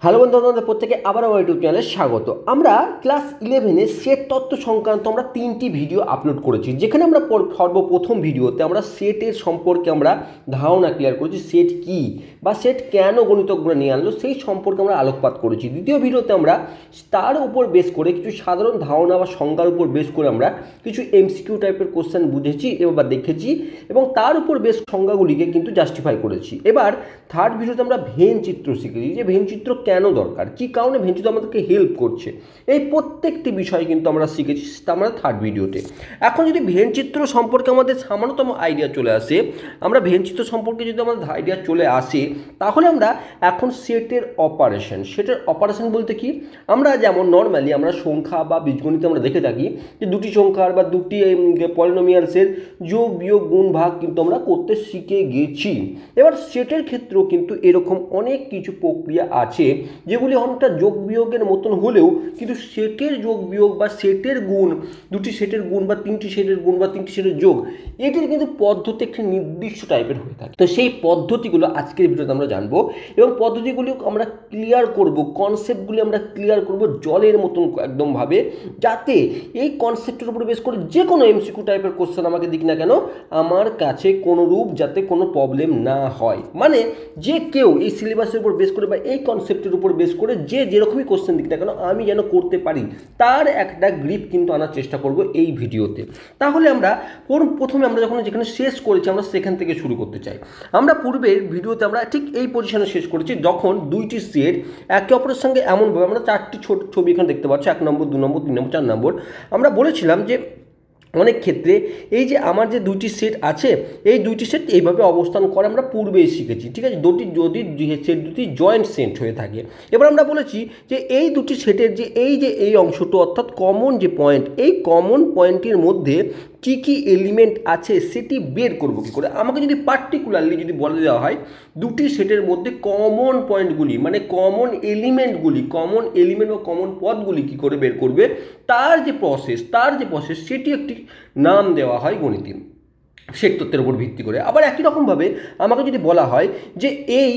Hello বন্ধু, আপনাদের প্রত্যেকে আবার আমার ইউটিউব চ্যানেলে স্বাগত। আমরা ক্লাস 11-এ সেট তত্ত্ব সংক্রান্ত আমরা 3টি ভিডিও আপলোড করেছি, যেখানে আমরা সর্বপ্রথম ভিডিওতে আমরা সেটের সম্পর্কে আমরা ধারণা ক্লিয়ার করেছি। সেট কি বা সেট কেন গণিতজ্ঞরা নিয়ে আনলো সেই সম্পর্কে আমরা আলোকপাত করেছি। দ্বিতীয় ভিডিওতে আমরা তার উপর বেস করে কিছু সাধারণ ধারণা বা সংজ্ঞার উপর বেস করে আমরা কিছু এমসিকিউ টাইপের কোশ্চেন বুঝেছি বা দেখেছি এবং তার উপর বেস সংজ্ঞাগুলিকে কিন্তু জাস্টিফাই করেছি। এবার থার্ড ভিডিওতে আমরা ভেন চিত্র শিখেছি, যে ভেন চিত্র কেন দরকার, কী কারণে ভেন চিত্র আমাদেরকে হেল্প করছে, এই প্রত্যেকটি বিষয় কিন্তু আমরা শিখেছি আমরা থার্ড ভিডিওতে। এখন যদি ভেন চিত্র সম্পর্কে আমাদের সামান্যতম আইডিয়া চলে আসে, আমরা ভেন চিত্র সম্পর্কে যদি আমাদের আইডিয়া চলে আসে, তাহলে আমরা এখন সেটের অপারেশন বলতে কি, আমরা যেমন নর্মালি আমরা সংখ্যা বা বীজগণিতে আমরা দেখে থাকি যে দুটি সংখ্যার বা দুটি পলিনোমিয়ালসের যোগ বিয়োগ গুণ ভাগ কিন্তু আমরা করতে শিখে গেছি। এবার সেটের ক্ষেত্রেও কিন্তু এরকম অনেক কিছু প্রক্রিয়া আছে যেগুলি অনেকটা যোগ বিয়োগের মতন হলেও কিন্তু সেটের যোগ বিয়োগ বা সেটের গুণ, দুটি সেটের গুণ বা তিনটি সেটের গুণ বা তিনটি সেটের যোগ, এটির কিন্তু পদ্ধতি একটি নির্দিষ্ট টাইপের হয়ে থাকে। তো সেই পদ্ধতিগুলো আজকের ভিডিওতে আমরা জানবো এবং পদ্ধতিগুলি আমরা ক্লিয়ার করব, কনসেপ্টগুলি আমরা ক্লিয়ার করব জলের মতন একদমভাবে, যাতে এই কনসেপ্টের উপর বেস করে যে কোনো এমসিকিউ টাইপের কোশ্চেন আমাকে দিক না কেন, আমার কাছে কোনোরূপ যাতে কোনো প্রবলেম না হয়। মানে যে কেউ এই সিলেবাসের উপর বেস করে বা এই কনসেপ্টের উপর বেস করে যে যেরকমই কোশ্চেন দিক না কেন আমি যেন করতে পারি, তার একটা গ্রিপ কিন্তু আনার চেষ্টা করব এই ভিডিওতে। তাহলে আমরা প্রথমে আমরা যখন যেখানে শেষ করেছি আমরা সেখান থেকে শুরু করতে চাই। আমরা পূর্বের ভিডিওতে আমরা ঠিক এই পজিশনে শেষ করেছি, যখন দুইটি সেট একে অপরের সঙ্গে এমনভাবে, আমরা চারটি ছোট ছবি এখানে দেখতে পাচ্ছি, 1 নম্বর 2 নম্বর 3 নম্বর 4 নম্বর। আমরা বলেছিলাম যে অনেক ক্ষেত্রে এই যে আমার যে দুইটি সেট আছে, এই দুইটি সেট এইভাবে অবস্থান করে আমরা পূর্বেই শিখেছি, ঠিক আছে, যদি সেট দুটি জয়েন্ট সেট হয়ে থাকে। এবার আমরা বলেছি যে এই দুটি সেটের যে এই অংশটা অর্থাৎ কমন যে পয়েন্ট, এই কমন পয়েন্টের মধ্যে কী কী এলিমেন্ট আছে সেটি বের করব কী করে। আমাকে যদি পার্টিকুলারলি যদি বলে দেওয়া হয় দুটি সেটের মধ্যে কমন পয়েন্টগুলি মানে কমন এলিমেন্ট বা কমন পদগুলি কী করে বের করবে, তার যে প্রসেস সেটি একটি নাম দেওয়া হয় গণিতে সেট তত্ত্বের উপর ভিত্তি করে। আবার একই রকমভাবে আমাকে যদি বলা হয় যে এই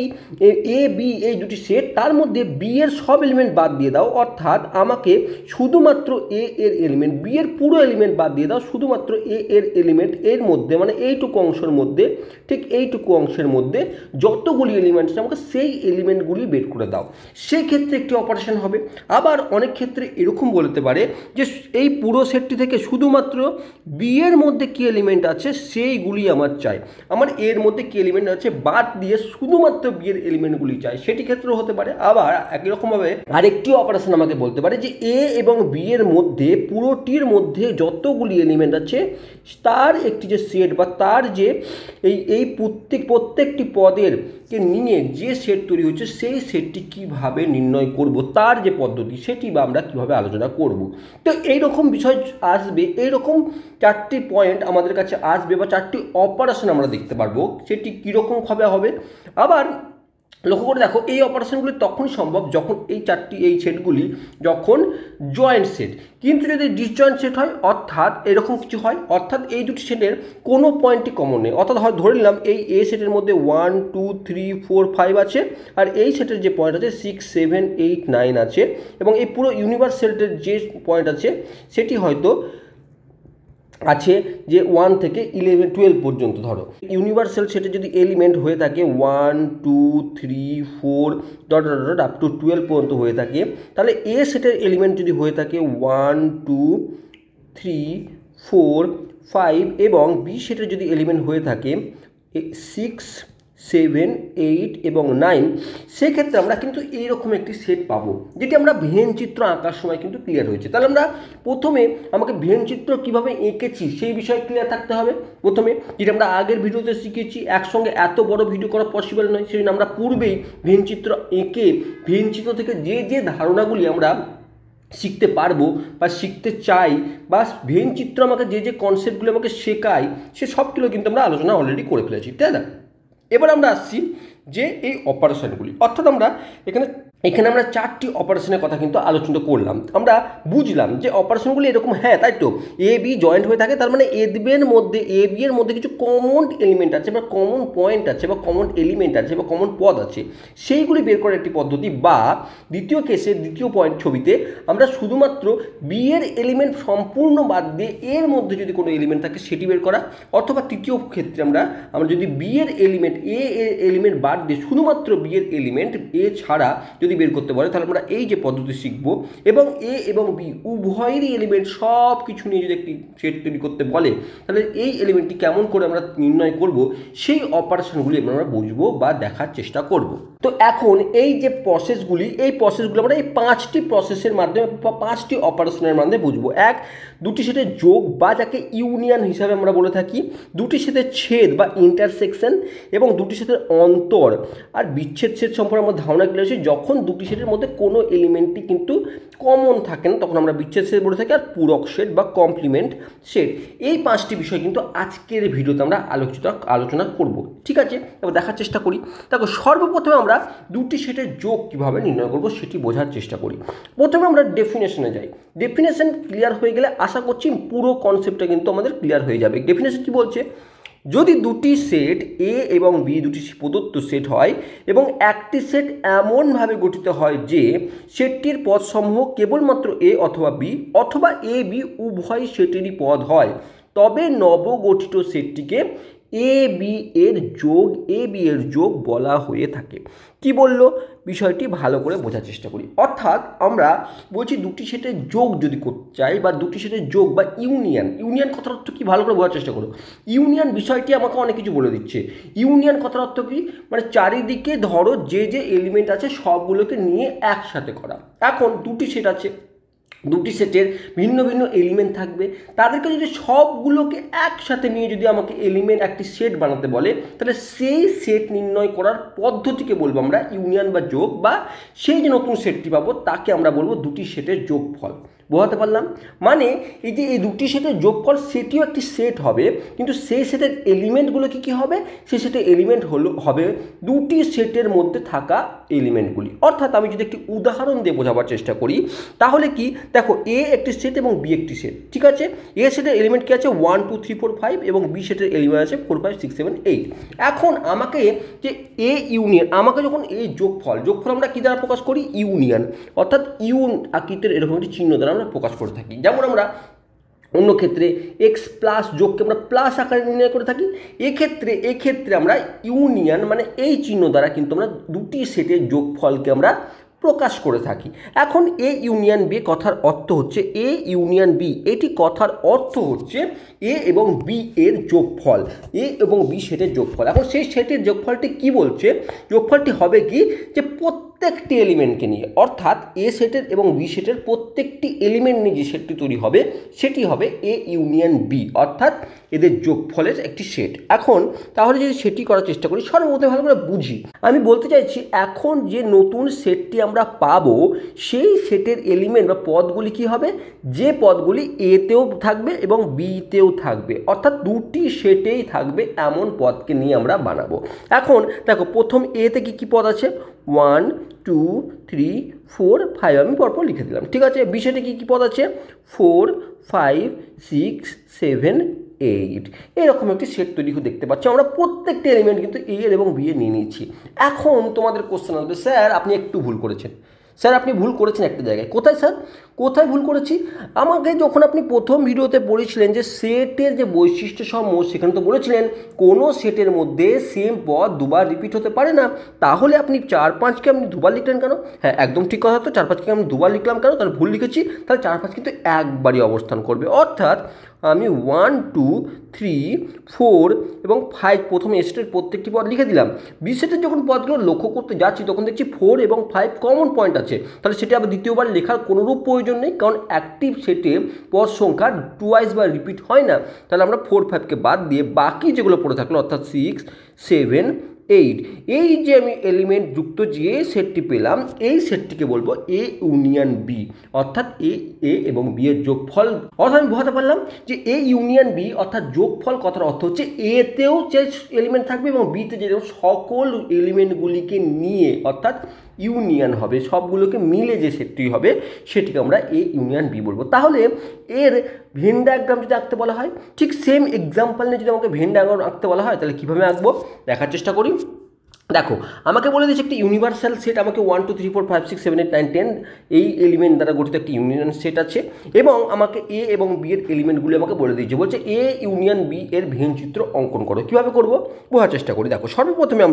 এ বি এই দুটি সেট, তার মধ্যে বি এর সব এলিমেন্ট বাদ দিয়ে দাও, অর্থাৎ আমাকে শুধুমাত্র এ এর এলিমেন্ট, বি এর পুরো এলিমেন্ট বাদ দিয়ে দাও, শুধুমাত্র এ এর এলিমেন্ট এর মধ্যে মানে এইটুকু অংশের মধ্যে, ঠিক এইটুকু অংশের মধ্যে যতগুলি এলিমেন্ট আছে আমাকে সেই এলিমেন্টগুলি বের করে দাও, সেই ক্ষেত্রে একটি অপারেশন হবে। আবার অনেক ক্ষেত্রে এরকম বলতে পারে যে এই পুরো সেটটি থেকে শুধুমাত্র বি এর মধ্যে কী এলিমেন্ট আছে সেইগুলি আমার চাই, আমার এর মধ্যে কি এলিমেন্ট আছে বাদ দিয়ে শুধুমাত্র বি এর এলিমেন্টগুলি চাই, সেটি ক্ষেত্রেও হতে পারে। আবার একই রকমভাবে আরেকটি অপারেশন আমাকে বলতে পারে যে এ এবং বি এর মধ্যে পুরোটির মধ্যে যতগুলি এলিমেন্ট আছে তার একটি যে সেট বা তার যে এই প্রত্যেকটি পদের কে নিয়ে যে সেট তৈরি হচ্ছে সেই সেটটি কিভাবে নির্ণয় করব, তার যে পদ্ধতি সেটি বা আমরা কীভাবে আলোচনা করব। তো এইরকম বিষয় আসবে, এইরকম চারটি পয়েন্ট আমাদের কাছে আসবে বা চারটি অপারেশন আমরা দেখতে পারবো, সেটি কীরকমভাবে হবে। আবার লক্ষ্য করে দেখো, এই অপারেশনগুলি তখনই সম্ভব যখন এই সেটগুলি যখন জয়েন্ট সেট, কিন্তু যদি ডিসজয়েন্ট সেট হয়, অর্থাৎ এরকম কিছু হয়, অর্থাৎ এই দুটি সেটের কোনো পয়েন্টই কমন নেই, অর্থাৎ ধরে নিলাম এই এ সেটের মধ্যে 1 2 3 4 5 আছে, আর এই সেটের যে পয়েন্ট আছে 6 7 8 9 আছে, এবং এই পুরো ইউনিভার্স সেটের যে পয়েন্ট আছে সেটি হয়তো আছে যে 1 থেকে 11 12 পর্যন্ত। ধরো ইউনিভার্সাল সেটে যদি এলিমেন্ট হয়ে থাকে 1 2 3 4 dot dot dot up to 12 পর্যন্ত হয়ে থাকে, তাহলে এ সেটের এলিমেন্ট যদি হয়ে থাকে 1 2 3 4 5 এবং বি সেটের যদি এলিমেন্ট হয়ে থাকে 6 7 8 এবং 9, সেক্ষেত্রে আমরা কিন্তু এইরকম একটি সেট পাবো, যেটি আমরা ভেন চিত্র আঁকার সময় কিন্তু ক্লিয়ার হয়েছে। তাহলে আমরা প্রথমে আমাকে ভেন চিত্র কীভাবে এঁকেছি সেই বিষয়ে ক্লিয়ার থাকতে হবে। প্রথমে যেটা আমরা আগের ভিডিওতে শিখেছি, একসঙ্গে এত বড় ভিডিও করা পসিবল নয়, সেই জন্য আমরা পূর্বেই ভেন চিত্র এঁকে ভেন চিত্র থেকে যে ধারণাগুলি আমরা শিখতে পারবো বা শিখতে চাই বা ভেন চিত্র আমাকে যে কনসেপ্টগুলো আমাকে শেখায় সে সবগুলো কিন্তু আমরা আলোচনা অলরেডি করে ফেলেছি, তাই না। এবার আমরা আসছি যে এই অপারেশনগুলি, অর্থাৎ আমরা এখানে এখানে আমরা 4টি অপারেশনের কথা কিন্তু আলোচনা করলাম। আমরা বুঝলাম যে অপারেশনগুলি এরকম, হ্যাঁ তাই তো, এ বি জয়েন্ট হয়ে থাকে, তার মানে এ বি এর মধ্যে কিছু কমন এলিমেন্ট আছে বা কমন পয়েন্ট আছে বা কমন এলিমেন্ট আছে বা কমন পদ আছে, সেইগুলি বের করার একটি পদ্ধতি। বা দ্বিতীয় কেসে, দ্বিতীয় পয়েন্ট ছবিতে আমরা শুধুমাত্র বি এর এলিমেন্ট সম্পূর্ণ বাদ দিয়ে এর মধ্যে যদি কোনো এলিমেন্ট থাকে সেটি বের করা, অথবা তৃতীয় ক্ষেত্রে আমরা যদি বি এর এলিমেন্ট এর এলিমেন্ট বাদ দিয়ে শুধুমাত্র বি এর এলিমেন্ট এ ছাড়া যদি বের করতে বলে, তাহলে আমরা এই যে পদ্ধতি শিখব, এবং এ এবং বি উভয়েরই এলিমেন্ট সব কিছু নিয়ে যদি একটি সেট তৈরি করতে বলে, তাহলে এই এলিমেন্টটি কেমন করে আমরা নির্ণয় করব, সেই অপারেশনগুলি আমরা বুঝবো বা দেখার চেষ্টা করব। তো এখন এই যে প্রসেসগুলি, এই প্রসেসগুলো আমরা এই 5টি প্রসেসের মাধ্যমে বা 5টি অপারেশনের মাধ্যমে বুঝবো। এক, দুটি সেটের যোগ বা যাকে ইউনিয়ন হিসাবে আমরা বলে থাকি, দুটি সেটের ছেদ বা ইন্টারসেকশন, এবং দুটি সেটের অন্তর আর বিচ্ছেদ সেট সম্পর্কে আমরা ধারণা করেছি। যখন দুটি সেটের মধ্যে কোনো এলিমেন্টই কিন্তু কমন থাকে না, তখন আমরা বিচ্ছেদ সেট বলে থাকি, আর পূরক সেট বা কমপ্লিমেন্ট সেট। এই 5টি বিষয় কিন্তু আজকের ভিডিওতে আমরা আলোচনা করব। ঠিক আছে, এবার দেখার চেষ্টা করি। দেখো, সর্বপ্রথমে আমরা দুটি সেটের যোগ কীভাবে নির্ণয় করব সেটি বোঝার চেষ্টা করি। প্রথমে আমরা ডেফিনেশনে যাই। ডেফিনেশন ক্লিয়ার হয়ে গেলে আশা করছি পুরো কনসেপ্টটা কিন্তু আমাদের ক্লিয়ার হয়ে যাবে। ডেফিনেশন কি বলছে, যদি দুটি সেট এ এবং বি দুটি প্রদত্ত সেট হয় এবং একটি সেট এমনভাবে গঠিত হয় যে সেটটির পদসমূহ কেবলমাত্র এ অথবা বি অথবা এ বি উভয় সেটেরই পদ হয়, তবে নবগঠিত সেটটিকে এ বি এর যোগ বলা হয়ে থাকে। কি বললো, বিষয়টি ভালো করে বোঝার চেষ্টা করি। অর্থাৎ আমরা বলছি দুটি সেটের যোগ যদি করতে চাই, বা দুটি সেটের যোগ বা ইউনিয়ন কথার অর্থ কি ভালো করে বোঝার চেষ্টা করো। ইউনিয়ন বিষয়টি আমাকে অনেক কিছু বলে দিচ্ছে। ইউনিয়ন কথার অর্থ কি, মানে চারিদিকে ধরো যে এলিমেন্ট আছে সবগুলোকে নিয়ে একসাথে করা। এখন দুটি সেট আছে, দুটি সেটের ভিন্ন ভিন্ন এলিমেন্ট থাকবে, তাদেরকে যদি সবগুলোকে একসাথে নিয়ে যদি আমাকে এলিমেন্ট একটি সেট বানাতে বলে, তাহলে সেই সেট নির্ণয় করার পদ্ধতিকে বলবো আমরা ইউনিয়ন বা যোগ, বা সেই যে নতুন সেটটি পাবো তাকে আমরা বলবো দুটি সেটের যোগফল। বোঝাতে পারলাম? মানে এই যে এই দুটি সেটের যোগফল, সেটিও একটি সেট হবে, কিন্তু সেই সেটের এলিমেন্টগুলো কি হবে, সেই সেটের এলিমেন্ট হবে দুটি সেটের মধ্যে থাকা এলিমেন্টগুলি। অর্থাৎ আমি যদি একটি উদাহরণ দিয়ে বোঝাবার চেষ্টা করি, তাহলে কি, দেখো, এ একটি সেট এবং বি একটি সেট। ঠিক আছে, এ সেটের এলিমেন্ট কি আছে 1 2 3 4 5, এবং বি সেটের এলিমেন্ট আছে 4 5 6 7 8। এখন আমাকে যে এ ইউনিয়ন, আমাকে যখন এই যোগফল আমরা কি দ্বারা প্রকাশ করি, ইউনিয়ন, অর্থাৎ আকৃতির এরকম একটি চিহ্ন দ্বারা আমরা প্রকাশ করে থাকি। যেমন আমরা অন্য ক্ষেত্রে এক্স প্লাস যোগকে আমরা প্লাস আকারে নির্ণয় করে থাকি, এক্ষেত্রে আমরা ইউনিয়ন মানে এই চিহ্ন দ্বারা কিন্তু আমরা দুটি সেটের যোগফলকে আমরা প্রকাশ করে থাকি। এখন এ ইউনিয়ন বি কথার অর্থ হচ্ছে, এ ইউনিয়ন বি এটি কথার অর্থ হচ্ছে এ এবং বি এর যোগফল, এ এবং বি সেটের যোগফল। এখন সেই সেটের যোগফলটি কি বলছে, যোগফলটি হবে কি, যে প্রত্যেকটি এলিমেন্টকে নিয়ে, অর্থাৎ এ সেটের এবং বি সেটের প্রত্যেকটি এলিমেন্ট নিয়ে যে সেটটি তৈরি হবে সেটি হবে এ ইউনিয়ন বি, অর্থাৎ এদের যোগফলের একটি সেট। এখন তাহলে যদি সেটি করার চেষ্টা করি, সর্বপ্রথমে ভালো করে বুঝি। আমি বলতে চাইছি, এখন যে নতুন সেটটি আমরা পাবো সেই সেটের এলিমেন্ট বা পদগুলি কি হবে, যে পদগুলি এতেও থাকবে এবং বিতেও থাকবে, অর্থাৎ দুটি সেটেই থাকবে এমন পদকে নিয়ে আমরা বানাবো। এখন দেখো, প্রথম এতে কি পদ আছে, 1 2 3 4 5, আমি পরপর লিখে দিলাম। ঠিক আছে, বি সেটে কি পদ আছে, 4 5 6 7 8, এরকম একটি সেট তৈরি করে দেখতে পাচ্ছি। আমরা প্রত্যেকটা এলিমেন্ট কিন্তু এ এবং বি এ নিয়ে নিচ্ছি। এখন তোমাদের কোশ্চেন আসবে, স্যার আপনি একটু ভুল করেছেন, স্যার আপনি ভুল করেছেন একটা জায়গায়। কোথায় স্যার, কোথায় ভুল করেছি? আমাকে যখন আপনি প্রথম ভিডিওতে পড়েছিলেন যে সেটের যে বৈশিষ্ট্য সমূহ, সেখানে তো বলেছিলেন কোনো সেটের মধ্যে সেম পদ দুবার রিপিট হতে পারে না। তাহলে আপনি 4 5কে আপনি দুবার লিখলেন কেন? হ্যাঁ, একদম ঠিক কথা। তো 4 5কে আমি দুবার লিখলাম কেন? তাহলে ভুল লিখেছি। তাহলে 4 5 কিন্তু একবারই অবস্থান করবে। অর্থাৎ আমি 1 2 3 4 এবং 5 প্রথমে এ সেটের প্রত্যেকটি পদ লিখে দিলাম। বি সেটের যখন পদগুলো লক্ষ্য করতে যাচ্ছি, তখন দেখছি 4 এবং 5 কমন পয়েন্ট আছে। তাহলে সেটা আবার দ্বিতীয়বার লেখার কোনোরূপ প্রয়োজন নেই, কারণ অ্যাক্টিভ সেটে পদ সংখ্যা টুয়াইস বা রিপিট হয় না। তাহলে আমরা 4 5কে বাদ দিয়ে বাকি যেগুলো পড়ে থাকলো, অর্থাৎ 6 7 8। এই যে আমি এলিমেন্ট যুক্ত যে সেটটি পেলাম এই সেটটিকে বলবো এ ইউনিয়ন বি, অর্থাৎ এ এবং বি এর যোগফল। অর্থাৎ আমি বোঝাতে পারলাম যে এ ইউনিয়ন বি অর্থাৎ যোগফল কথার অর্থ হচ্ছে এতেও যে এলিমেন্ট থাকবে এবং বিতে যে সকল এলিমেন্টগুলিকে নিয়ে অর্থাৎ ইউনিয়ন হবে, সবগুলোকে মিলে যে সেটটি হবে সেটিকে আমরা এ ইউনিয়ন বি বলবো। তাহলে এর ভেন ডায়াগ্রাম যদি আঁকতে বলা হয়, ঠিক সেম এক্সাম্পল নিয়ে যদি আমাকে ভেন ডায়াগ্রাম আঁকতে বলা হয় তাহলে কীভাবে আঁকবো দেখার চেষ্টা করি। দেখো আমাকে বলে দিয়েছে একটি ইউনিভার্সাল সেট, আমাকে 1 2 3 4 5 6 7 8 9 10 এই এলিমেন্ট দ্বারা গঠিত একটি ইউনিয়ন সেট আছে এবং আমাকে এ এবং বি এর এলিমেন্টগুলি আমাকে বলে দিয়েছে, বলছে এ ইউনিয়ন বি এর ভেন চিত্র অঙ্কন করো। কীভাবে করবো বোঝার চেষ্টা করি। দেখো সর্বপ্রথমে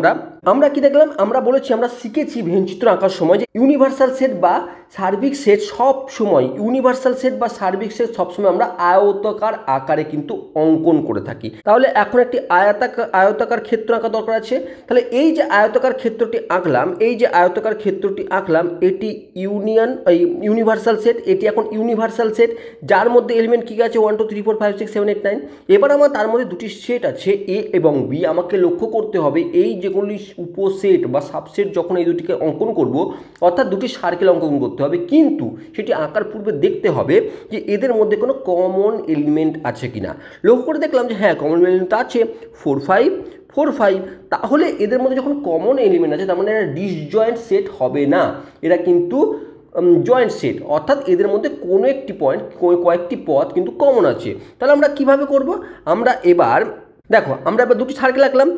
আমরা কি দেখলাম, আমরা বলেছি আমরা শিখেছি ভেন চিত্র আঁকার সময় যে ইউনিভার্সাল সেট বা সার্বিক সেট সব সময় ইউনিভার্সাল সেট বা সার্বিক সেট সবসময় আমরা আয়তাকার আকারে কিন্তু অঙ্কন করে থাকি। তাহলে এখন একটি আয়তাকার ক্ষেত্র আঁকা দরকার আছে। তাহলে এই যে আয়তাকার ক্ষেত্রটি আঁকলাম, এটি ইউনিভার্সাল সেট, এটি এখন ইউনিভার্সাল সেট যার মধ্যে এলিমেন্ট কী আছে 1 2 3 4 5 6 7 8 9। এবার আমার তার মধ্যে দুটি সেট আছে এ এবং বি। আমাকে লক্ষ্য করতে হবে এই যেগুলি উপসেট বা সাবসেট যখন এই দুটিকে অঙ্কন করব অর্থাৎ দুটি সার্কেল অঙ্কন করতে হবে, কিন্তু সেটি আঁকার পূর্বে দেখতে হবে যে এদের মধ্যে কোনো কমন এলিমেন্ট আছে কিনা। লক্ষ্য করে দেখলাম যে হ্যাঁ কমন এলিমেন্ট আছে 4 5। তাহলে এদের মধ্যে যখন কমন এলিমেন্ট আছে তার মানে এরা ডিসজয়েন্ট সেট হবে না, এরা কিন্তু জয়েন্ট সেট, অর্থাৎ এদের মধ্যে কোনো একটি পয়েন্ট কয়েকটি পথ কিন্তু কমন আছে। তাহলে আমরা কিভাবে করব, আমরা এবার দুটি সার্কেল আঁকলাম।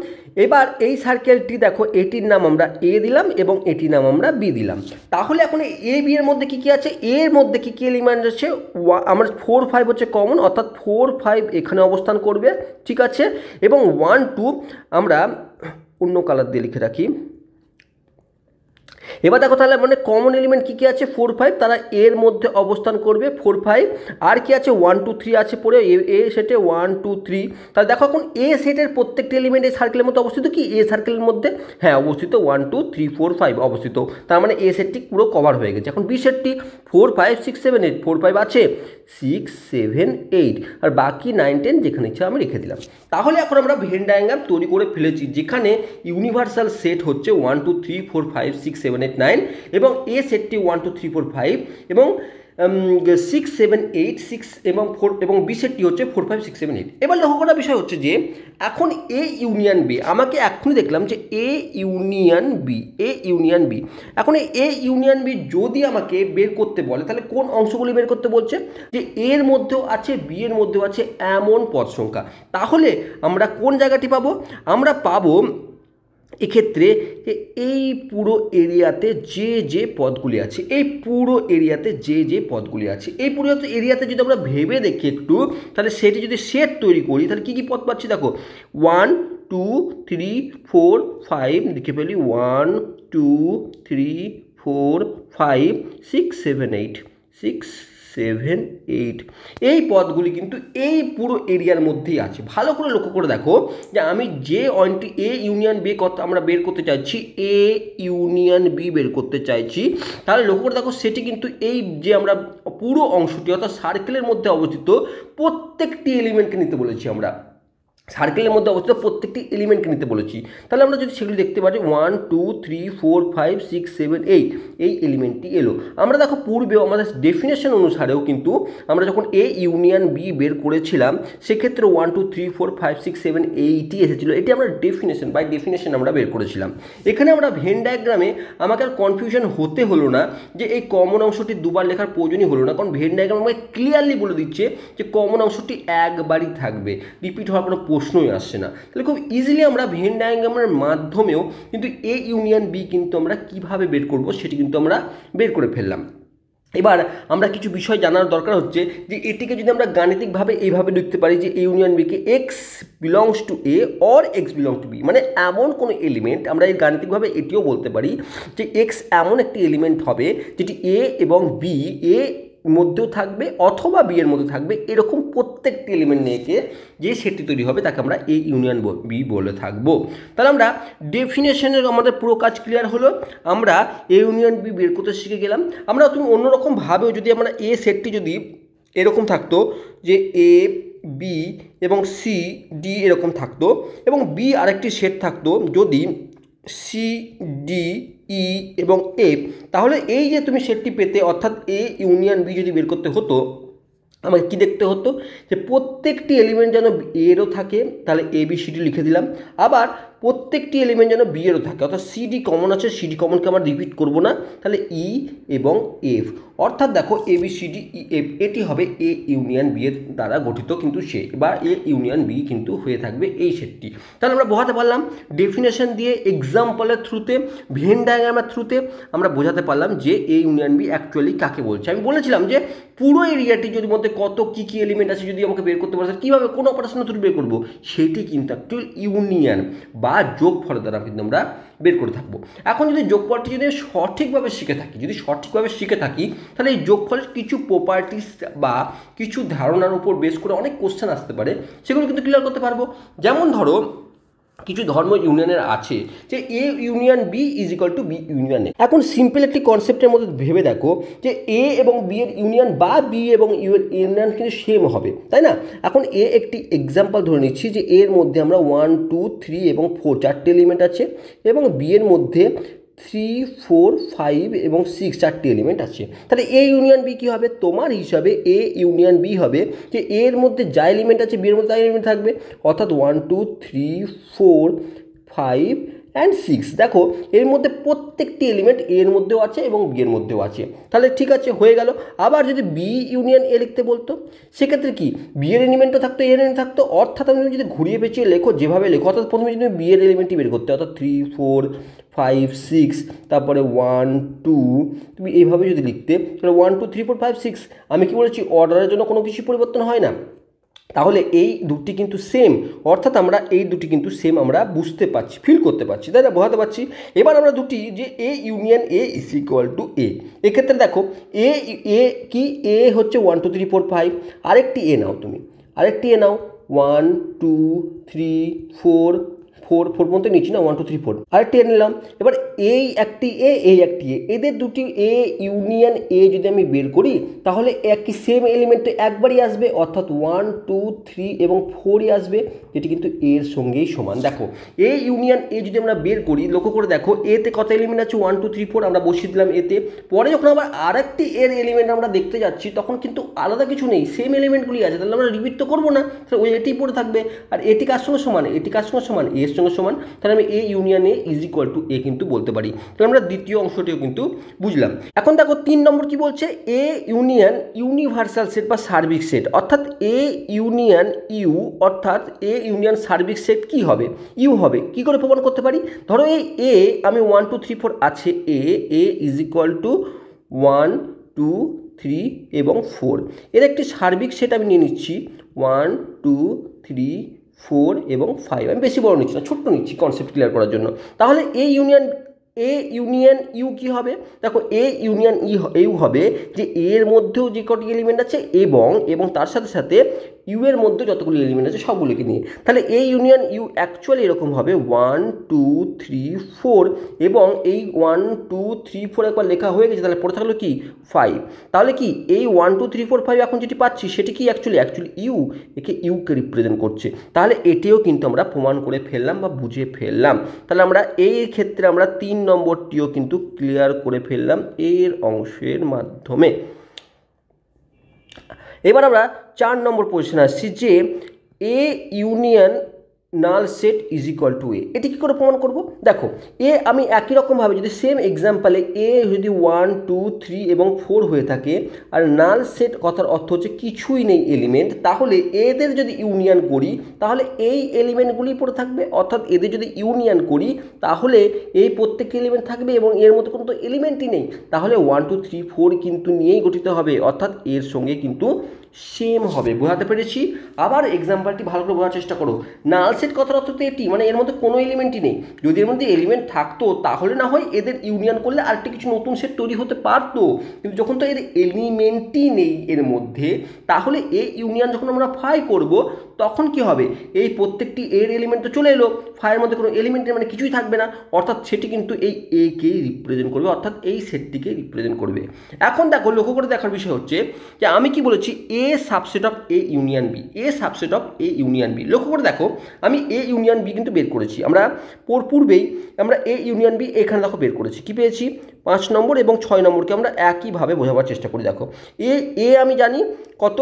এবার এই সার্কেলটি দেখো এটির নাম আমরা এ দিলাম এবং এটির নাম আমরা বি দিলাম। তাহলে এখন এ বি এর মধ্যে কী আছে, এর মধ্যে কী এলিমেন্ট আছে, আমার 4 5 হচ্ছে কমন, অর্থাৎ 4 5 এখানে অবস্থান করবে, ঠিক আছে। এবং 1 2 আমরা অন্য কালার দিয়ে লিখে রাখি। এবার দেখো তাহলে মানে কমন এলিমেন্ট কী আছে 4 5, তারা এর মধ্যে অবস্থান করবে 4 5। আর কি আছে 1 2 3 আছে পরে এ সেটে 1 2 3। তাহলে দেখো এখন এ সেটের প্রত্যেকটি এলিমেন্ট এই সার্কেলের মধ্যে অবস্থিত, কি এ সার্কেলের মধ্যে হ্যাঁ অবস্থিত 1 2 3 4 5 অবস্থিত, তার মানে এ সেটটি পুরো কভার হয়ে গেছে। এখন বি সেটটি 4 5 6 7 8, 4 5 আছে 6 7 8 আর বাকি 9 10 যেখানে ইচ্ছা আমি রেখে দিলাম। তাহলে এখন আমরা ভেন ডায়াগ্রাম তৈরি করে ফেলেছি যেখানে ইউনিভার্সাল সেট হচ্ছে 1 2 3 4 5 6 7 8 9 এবং এ সেটটি 1 2 3 4 5 এবং 6 7 8 6 এবং 4 এবং বি সেটটি হচ্ছে 4 5 6 7 8। এবার লক্ষ্য করার বিষয় হচ্ছে যে এখন এ ইউনিয়ন বি, আমাকে এখনই দেখলাম যে এ ইউনিয়ন বি এখন এ ইউনিয়ন বি যদি আমাকে বের করতে বলে তাহলে কোন অংশগুলি বের করতে বলছে, যে এর মধ্যেও আছে বি এর মধ্যেও আছে এমন পদ সংখ্যা। তাহলে আমরা কোন জায়গাটি পাবো, আমরা পাবো এক্ষেত্রে যে এই পুরো এরিয়াতে যে পদগুলি আছে, এই পুরো এরিয়াতে যদি আমরা ভেবে দেখি একটু, তাহলে সেটি যদি সেট তৈরি করি তাহলে কী পদ পাচ্ছি দেখো 1 2 3 4 5 লিখে ফেলি 1 2 3 4 5 6 7 8 6 7 8 এই পদগুলি কিন্তু এই পুরো এরিয়ার মধ্যেই আছে। ভালো করে লক্ষ্য করে দেখো যে আমি যে অয়েন্টটি এ ইউনিয়ন বি আমরা বের করতে চাইছি, এ ইউনিয়ন বি বের করতে চাইছি, তাহলে লক্ষ্য করে দেখো সেটি কিন্তু এই যে আমরা পুরো অংশটি অর্থাৎ সার্কেলের মধ্যে অবস্থিত প্রত্যেকটি এলিমেন্টকে নিতে বলেছি, আমরা সার্কেলের মধ্যে অবস্থিত প্রত্যেকটি এলিমেন্টকে নিতে বলেছি। তাহলে আমরা যদি সেগুলি দেখতে পারি 1 2 3 4 5 6 7 8 এই এলিমেন্টটি এলো। আমরা দেখো পূর্বেও আমাদের ডেফিনেশন অনুসারেও কিন্তু আমরা যখন এ ইউনিয়ন বি বের করেছিলাম সেক্ষেত্রে 1 2 3 4 5 6 7 8ই এসেছিলো, এটি আমরা বাই ডেফিনেশন আমরা বের করেছিলাম। এখানে আমরা ভেন ডায়াগ্রামে আমাকে আর কনফিউশন হতে হলো না যে এই কমন অংশটি দুবার লেখার প্রয়োজনই হলো না, কারণ ভেন ডায়াগ্রাম আমাকে ক্লিয়ারলি বলে দিচ্ছে যে কমন অংশটি একবারই থাকবে, রিপিট হওয়ার কোনো প্রশ্নই আসছে না। তাহলে খুব ইজিলি আমরা ভেন ডায়াগ্রামের মাধ্যমেও কিন্তু এ ইউনিয়ন বি কিন্তু আমরা কিভাবে বের করব সেটি কিন্তু আমরা বের করে ফেললাম। এবার আমরা কিছু বিষয় জানার দরকার হচ্ছে যে এটিকে যদি আমরা গাণিতিকভাবে এইভাবে লিখতে পারি যে এ ইউনিয়ন বিকে x belongs to A or x belongs to B, মানে এমন কোনো এলিমেন্ট আমরা এই গাণিতিকভাবে এটিও বলতে পারি যে এক্স এমন একটি এলিমেন্ট হবে যেটি এ এবং বি এ মধ্যেও থাকবে অথবা বি এর মধ্যে থাকবে, এরকম প্রত্যেকটি এলিমেন্ট নিয়ে যে সেটটি তৈরি হবে তাকে আমরা এ ইউনিয়ন বি বলে থাকবো। তাহলে আমরা ডেফিনেশনের আমাদের পুরো কাজ ক্লিয়ার হলো, আমরা এ ইউনিয়ন বি বের করতে শিখে গেলাম। আমরা তুমি অন্যরকমভাবেও যদি আমরা এ সেটটি যদি এরকম থাকতো যে এ বি এবং সি ডি এরকম থাকতো এবং বি আরেকটি সেট থাকতো যদি সি, ডি, ই এবং এফ, তাহলে এই যে তুমি সেটটি পেতে অর্থাৎ এ ইউনিয়ন বি যদি বের করতে হতো আমাকে কী দেখতে হতো যে প্রত্যেকটি এলিমেন্ট যেন এরও থাকে, তাহলে এ বি সি ডি লিখে দিলাম। আবার প্রত্যেকটি এলিমেন্ট যেন বি এরও থাকে, অর্থাৎ সি ডি কমন আছে, সি ডি কমনকে আমরা রিপিট করব না, তাহলে ই এবং এফ, অর্থাৎ দেখো A B C D E F, এটি হবে এ ইউনিয়ন বি এর দ্বারা গঠিত কিন্তু সেট, বা এ ইউনিয়ন বি কিন্তু হয়ে থাকবে এই সেটটি। তাহলে আমরা বোঝাতে পারলাম ডেফিনেশন দিয়ে, এক্সাম্পলের থ্রুতে, ভেন ডায়াগ্রামের থ্রুতে আমরা বোঝাতে পারলাম যে এ ইউনিয়ন বি অ্যাকচুয়ালি কাকে বলছে। আমি বলেছিলাম যে পুরো এরিয়াটি যদি মধ্যে কত কী কী এলিমেন্ট আছে যদি আমাকে বের করতে পারে, কীভাবে কোন অপারেশনের থ্রু বের করবো, সেটি কিন্তু অ্যাকচুয়াল ইউনিয়ন বা যোগফলের দ্বারা কিন্তু আমরা বের করে থাকবো। এখন যদি যোগফলটি যদি সঠিকভাবে শিখে থাকি তাহলে এই যোগফলের কিছু প্রপার্টিস বা কিছু ধারণার উপর বেস করে অনেক কোশ্চেন আসতে পারে, সেগুলো কিন্তু ক্লিয়ার করতে পারবো। যেমন ধরো কিছু ধর্ম ইউনিয়নের আছে যে A union B is equal to B union A. এখন সিম্পল একটি কনসেপ্টের মধ্যে ভেবে দেখো যে এ এবং বি এর ইউনিয়ন বা বি এবং ইউ এর ইউনিয়ন কিন্তু সেম হবে, তাই না? এখন এ একটি এক্সাম্পল ধরে নিচ্ছি যে এর মধ্যে আমরা 1 2 3 এবং 4 চারটে এলিমেন্ট আছে, এবং বি এর মধ্যে 3 4 5 এবং 6 চারটি এলিমেন্ট আছে। তাহলে এ ইউনিয়ন বি কী হবে তোমার হিসাবে? এ ইউনিয়ন বি হবে যে এর মধ্যে যা এলিমেন্ট আছে বি এর মধ্যে যা এলিমেন্ট থাকবে, অর্থাৎ 1 2 3 4 5 অ্যান্ড 6। দেখো এর মধ্যে প্রত্যেকটি এলিমেন্ট এর মধ্যেও আছে এবং বি এর মধ্যেও আছে, তাহলে ঠিক আছে হয়ে গেল। আবার যদি বি ইউনিয়ন এ লিখতে বলতো সেক্ষেত্রে কি বি এর এলিমেন্টও থাকতো, এর এলিমেন্ট থাকতো, অর্থাৎ তুমি যদি ঘুরিয়ে পেঁচিয়ে লেখো যেভাবে লেখো, অর্থাৎ প্রথমে যদি বি এর এলিমেন্টই বের করতে, অর্থাৎ 3 4 5 6, তারপরে 1 2, তুমি এইভাবে যদি লিখতে তাহলে 1 2 3 4 5 6। আমি কি বলেছি অর্ডারের জন্য কোনো কিছু পরিবর্তন হয় না, তাহলে এই দুটি কিন্তু সেম, অর্থাৎ আমরা এই দুটি কিন্তু সেম আমরা বুঝতে পারছি, ফিল করতে পারছি, তাই না? বোঝাতে পারছি। এবার আমরা দুটি যে A union A is equal to A, এক্ষেত্রে দেখো এ এ কি এ হচ্ছে 1 2 3 4 5, আরেকটি এ নাও, তুমি আরেকটি এ নাও 1 2 3 4 4 4 পর্যন্ত নিচ্ছি না, 1 2 3 4, আরেকটি এ নিলাম। এবার এই একটি এ এই একটি এ, এদের দুটি এ ইউনিয়ন এ যদি আমি বের করি তাহলে একই সেম এলিমেন্টে একবারই আসবে, অর্থাৎ 1 2 3 এবং 4ই আসবে, যেটি কিন্তু এর সঙ্গেই সমান। দেখো এ ইউনিয়ন এ যদি আমরা বের করি, লক্ষ্য করে দেখো এতে কত এলিমেন্ট আছে 1 2 3 4, আমরা বসিয়ে দিলাম এতে। পরে যখন আবার আরেকটি এর এলিমেন্ট আমরা দেখতে যাচ্ছি তখন কিন্তু আলাদা কিছু নেই, সেম এলিমেন্টগুলি আছে, তাহলে আমরা রিপিট তো করবো না, তাহলে ওই এটি পড়ে থাকবে। আর এটি কার সঙ্গে সমান? এটি কার সঙ্গে সমান? এর সঙ্গে সমান, তাহলে আমি A union A is equal to A কিন্তু বলতে পারি। তাহলে আমরা দ্বিতীয় অংশটিও কিন্তু বুঝলাম। এখন দেখো 3 নম্বর কি বলছে, এ ইউনিয়ন ইউনিভার্সাল সেট বা সার্বিক সেট, অর্থাৎ এ ইউনিয়ন ইউ, অর্থাৎ এ ইউনিয়ন সার্বিক সেট কি হবে? ইউ হবে। কি করে প্রমাণ করতে পারি? ধরো এই এ আমি 1 2 3 4 আছে, এ ইজ ইকুয়াল টু 1 2 3 এবং 4, এর একটি সার্বিক সেট আমি নিয়ে নিচ্ছি 1 2 3 4 এবং 5, আমি বেশি বড় নিচ্ছি না, ছোট্ট নিচ্ছি কনসেপ্ট ক্লিয়ার করার জন্য। তাহলে এ ইউনিয়ন ইউ কি হবে? দেখো এ ইউনিয়ন ইউ হবে যে এর মধ্যেও যে কটি এলিমেন্ট আছে এবং তার সাথে সাথে ইউ এর মধ্যে যতগুলো এলিমেন্ট আছে সবগুলোকে নিয়ে, তাহলে এ ইউনিয়ন ইউ অ্যাকচুয়ালি এরকম হবে 1 2 3 4, এবং এই 1 2 3 4 একবার লেখা হয়ে গেছে, তাহলে পরে থাকলো কি 5। তাহলে কি এই 1 2 3 4 5 এখন যেটি পাচ্ছি সেটি কি অ্যাকচুয়ালি ইউ, একে ইউকে রিপ্রেজেন্ট করছে। তাহলে এটিও কিন্তু আমরা প্রমাণ করে ফেললাম বা বুঝে ফেললাম। তাহলে আমরা এই ক্ষেত্রে আমরা 3 নম্বরটিও কিন্তু ক্লিয়ার করে ফেললাম এর অংশের মাধ্যমে। এবার আমরা 4 নম্বর পজিশনে আসছি যে A union null set is equal to A, এটি কী করে প্রমাণ করব? দেখো এ আমি একই রকমভাবে যদি সেম এক্সাম্পলে এ যদি 1 2 3 এবং 4 হয়ে থাকে আর নাল সেট কথার অর্থ হচ্ছে কিছুই নেই এলিমেন্ট, তাহলে এদের যদি ইউনিয়ন করি তাহলে এই এলিমেন্টগুলি পড়ে থাকবে, অর্থাৎ এদের যদি ইউনিয়ন করি তাহলে এই প্রত্যেকটি এলিমেন্ট থাকবে এবং এর মধ্যে কোনো তো এলিমেন্টই নেই, তাহলে 1 2 3 4 কিন্তু নিয়েই গঠিত হবে, অর্থাৎ এর সঙ্গে কিন্তু সেম হবে। বোঝাতে পেরেছি? আবার এক্সাম্পলটি ভালো করে বোঝার চেষ্টা করো। নাল সেট কথার অর্থ তো এটি, মানে এর মধ্যে কোনো এলিমেন্টই নেই। যদি এর মধ্যে এলিমেন্ট থাকতো তাহলে না হয় এদের ইউনিয়ন করলে আরেকটি কিছু নতুন সেট তৈরি হতে পারতো, কিন্তু যখন তো এর এলিমেন্টই নেই এর মধ্যে, তাহলে এই ইউনিয়ন যখন আমরা ফাই করব তখন কি হবে? এই প্রত্যেকটি এর এলিমেন্ট তো চলে এলো, ফাইয়ের মধ্যে কোনো এলিমেন্টের মানে কিছুই থাকবে না, অর্থাৎ সেটি কিন্তু এই এ কেই রিপ্রেজেন্ট করবে, অর্থাৎ এই সেটটিকে রিপ্রেজেন্ট করবে। এখন দেখো লক্ষ্য করে দেখার বিষয় হচ্ছে যে আমি কি বলেছি A subset of A union B, A subset of A union B. লক্ষ্য করে দেখো আমি এ ইউনিয়ন বি কিন্তু বের করেছি, আমরা পূর্বেই আমরা এ ইউনিয়ন বি এখানে দেখো বের করেছি, কি পেয়েছি 5 নম্বর এবং 6 নম্বরকে আমরা একইভাবে বোঝাবার চেষ্টা করি। দেখো এ আমি জানি কত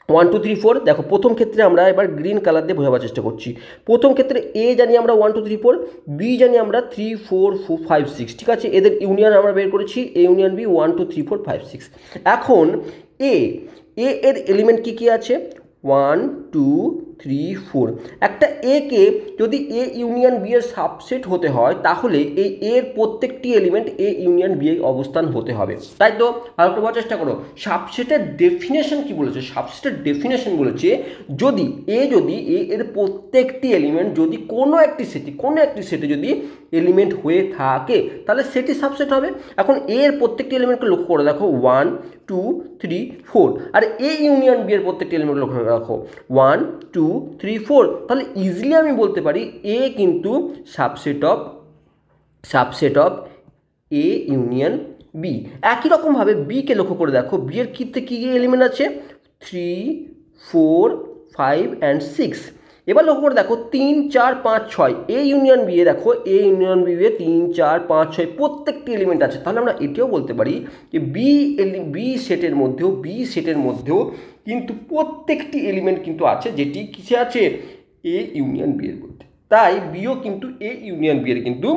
1 2 3 4, দেখো প্রথম ক্ষেত্রে আমরা এবার গ্রিন কালার দিয়ে বোঝাবার চেষ্টা করছি। প্রথম ক্ষেত্রে এ জানি আমরা 1 2 3 4, বি জানি আমরা 3 4 5 6, ঠিক আছে, এদের ইউনিয়ন আমরা বের করেছি এ ইউনিয়ন বি 1 2 3 4 5 6। এখন এ এর এলিমেন্ট কি কি আছে 1 2 3 4, একটা এ কে যদি এ ইউনিয়ন বি এর সাবসেট হতে হয় তাহলে এই এর প্রত্যেকটি এলিমেন্ট এ ইউনিয়ন বি এর অবস্থান হতে হবে, তাই তো? ভালো করে বোঝার চেষ্টা করো। সাবসেটের ডেফিনেশন কি বলেছে, সাবসেটের ডেফিনেশন বলেছে যদি এ এর প্রত্যেকটি এলিমেন্ট যদি কোনো একটি সেটে যদি এলিমেন্ট হয়ে থাকে তাহলে সেটি সাবসেট হবে। এখন এর প্রত্যেকটি এলিমেন্টকে লক্ষ্য করে দেখো 1 2 3 4, আর এ ইউনিয়ন বি এর প্রত্যেকটি এলিমেন্ট লক্ষ্য করে রাখো 1 2 3 4, তাহলে ইজিলি আমি বলতে পারি এ কিন্তু subset of A union B. একই রকমভাবে বিকে লক্ষ্য করে দেখো, বি এর ক্ষেত্রে কী কী এলিমেন্ট আছে 3 4 5 and 6। এবার লক্ষ্য করে দেখো 3 4 5 6, এ ইউনিয়ন বি এ দেখো এ ইউনিয়ন বি এ 3 4 5 6 প্রত্যেকটি এলিমেন্ট আছে। তাহলে আমরা এটিও বলতে পারি যে বি সেটের মধ্যেও কিন্তু প্রত্যেকটি এলিমেন্ট কিন্তু আছে যেটি কিসে আছে এ ইউনিয়ন বি এর মধ্যে, তাই বিও কিন্তু এ ইউনিয়ন বি এর কিন্তু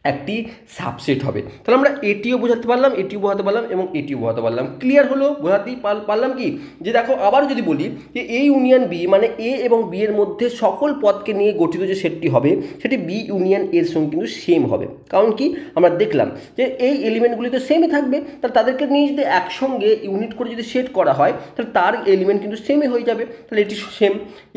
একটি সাবসেট হবে। তাহলে আমরা এটিও বোঝাতে পারলাম, এটিও বোঝাতে পারলাম এবং এটিও বোঝাতে পারলাম। ক্লিয়ার হলো? বোঝাতেই পারলাম কি যে দেখো আবার যদি বলি যে এ ইউনিয়ন বি মানে এ এবং বি এর মধ্যে সকল পদকে নিয়ে গঠিত যে সেটটি হবে সেটি বি ইউনিয়ন এর সঙ্গে কিন্তু সেম হবে। কারণ কি আমরা দেখলাম যে এই এলিমেন্টগুলি তো সেমই থাকবে, তাহলে তাদেরকে নিয়ে যদি একসঙ্গে ইউনিট করে যদি সেট করা হয় তাহলে তার এলিমেন্ট কিন্তু সেমই হয়ে যাবে, তাহলে এটি সেম।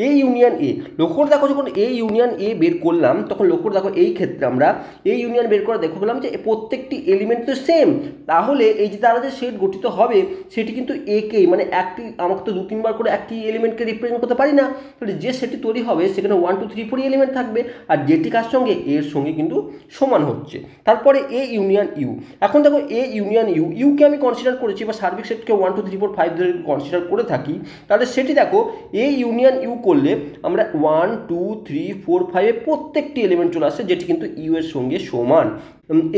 এ ইউনিয়ন এ, লক্ষ্য দেখো যখন এ ইউনিয়ন এ বের করলাম তখন লক্ষ্য দেখো এই ক্ষেত্রে আমরা এই ইউনিয়ন বের করে দেখো গেলাম যে প্রত্যেকটি এলিমেন্ট তো সেম, তাহলে এই যে তারা যে সেট গঠিত হবে সেটি কিন্তু একেই মানে একটি, আমাকে তো 2 3 বার করে একটি এলিমেন্টকে রিপ্রেজেন্ট করতে পারি না, তাহলে যে সেটটি তৈরি হবে সেখানে 1 2 3 4 এলিমেন্ট থাকবে আর যেটি কার সঙ্গে এর সঙ্গে কিন্তু সমান হচ্ছে। তারপরে এ ইউনিয়ন ইউ, এখন দেখো এ ইউনিয়ন ইউকে আমি কনসিডার করেছি বা সার্বিক সেটকে 1 2 3 4 5 ধরে কনসিডার করে থাকি, তাহলে সেটি দেখো এ ইউনিয়ন ইউ করলে আমরা 1 2 3 4 5 এ প্রত্যেকটি এলিমেন্ট চলে আসছে যেটি কিন্তু ইউ এর সঙ্গে সমান।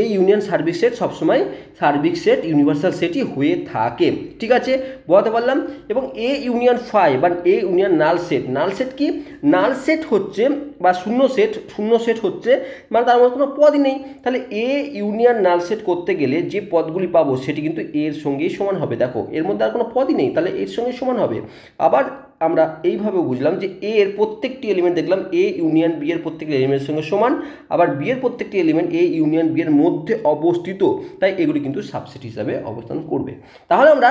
এই ইউনিয়ন সার্বিক সেট সবসময় সার্বিক সেট ইউনিভার্সাল সেটই হয়ে থাকে, ঠিক আছে, বোঝাতে পারলাম। এবং এ ইউনিয়ন ফাই বা এ ইউনিয়ন নাল সেট কি, নাল সেট হচ্ছে বা শূন্য সেট হচ্ছে মানে তার মধ্যে কোনো পদই নেই, তাহলে এ ইউনিয়ন নাল সেট করতে গেলে যে পদগুলি পাবো সেটি কিন্তু এর সঙ্গেই সমান হবে। দেখো এর মধ্যে আর কোনো পদই নেই, তাহলে এর সঙ্গে সমান হবে। আবার আমরা এইভাবে বুঝলাম যে এ এর প্রত্যেকটি এলিমেন্ট দেখলাম এ ইউনিয়ন বি এর প্রত্যেকটি এলিমেন্টের সঙ্গে সমান, আবার বি এর প্রত্যেকটি এলিমেন্ট এ ইউনিয়ন বি এর মধ্যে অবস্থিত, তাই এগুলি কিন্তু সাবসেট হিসাবে অবস্থান করবে। তাহলে আমরা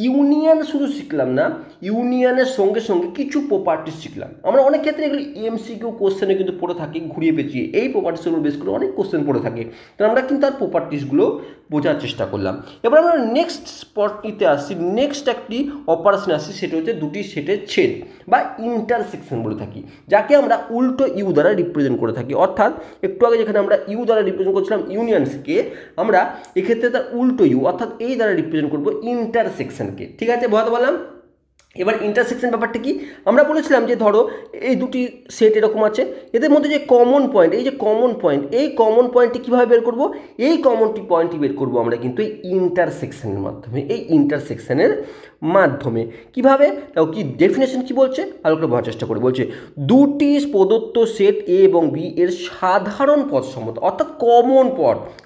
ইউনিয়ন শুধু শিখলাম না, ইউনিয়নের সঙ্গে সঙ্গে কিছু প্রপার্টিস শিখলাম। আমরা অনেক ক্ষেত্রে এগুলি এমসিকিউ কোশ্চেনে কিন্তু পড়ে থাকি ঘুরিয়ে পেঁচিয়ে, এই প্রপার্টিসগুলো বেস করে অনেক কোশ্চেন পড়ে থাকে, তো আমরা কিন্তু তার প্রপার্টিসগুলো বোঝার চেষ্টা করলাম। এবার আমরা নেক্সট স্পটটিতে আসছি, নেক্সট একটি অপারেশন আসছি, সেটা হচ্ছে দুটি সেটের ছেদ বা ইন্টারসেকশন বলে থাকি, যাকে আমরা উল্টো ইউ দ্বারা রিপ্রেজেন্ট করে থাকি। অর্থাৎ একটু আগে যেখানে আমরা ইউ দ্বারা রিপ্রেজেন্ট করছিলাম ইউনিয়নসকে, আমরা এক্ষেত্রে তার উল্টো ইউ অর্থাৎ এই দ্বারা রিপ্রেজেন্ট করবো ইন্টারসেকশনকে, ঠিক আছে, বোঝাতে পারলাম। এবার ইন্টারসেকশন ব্যাপারটা কি, আমরা বলেছিলাম যে ধরো এই দুটি সেট এরকম আছে, এদের মধ্যে যে কমন পয়েন্ট, এই কমন পয়েন্টটি কীভাবে বের করব, এই পয়েন্টটি বের করব আমরা কিন্তু এই ইন্টারসেকশনের মাধ্যমে, কিভাবে তাও কি ডেফিনেশন কি বলছে ভালো করে বোঝার চেষ্টা করে। বলছে দুটি প্রদত্ত সেট এ এবং বি এর সাধারণ পদ সমতা অর্থাৎ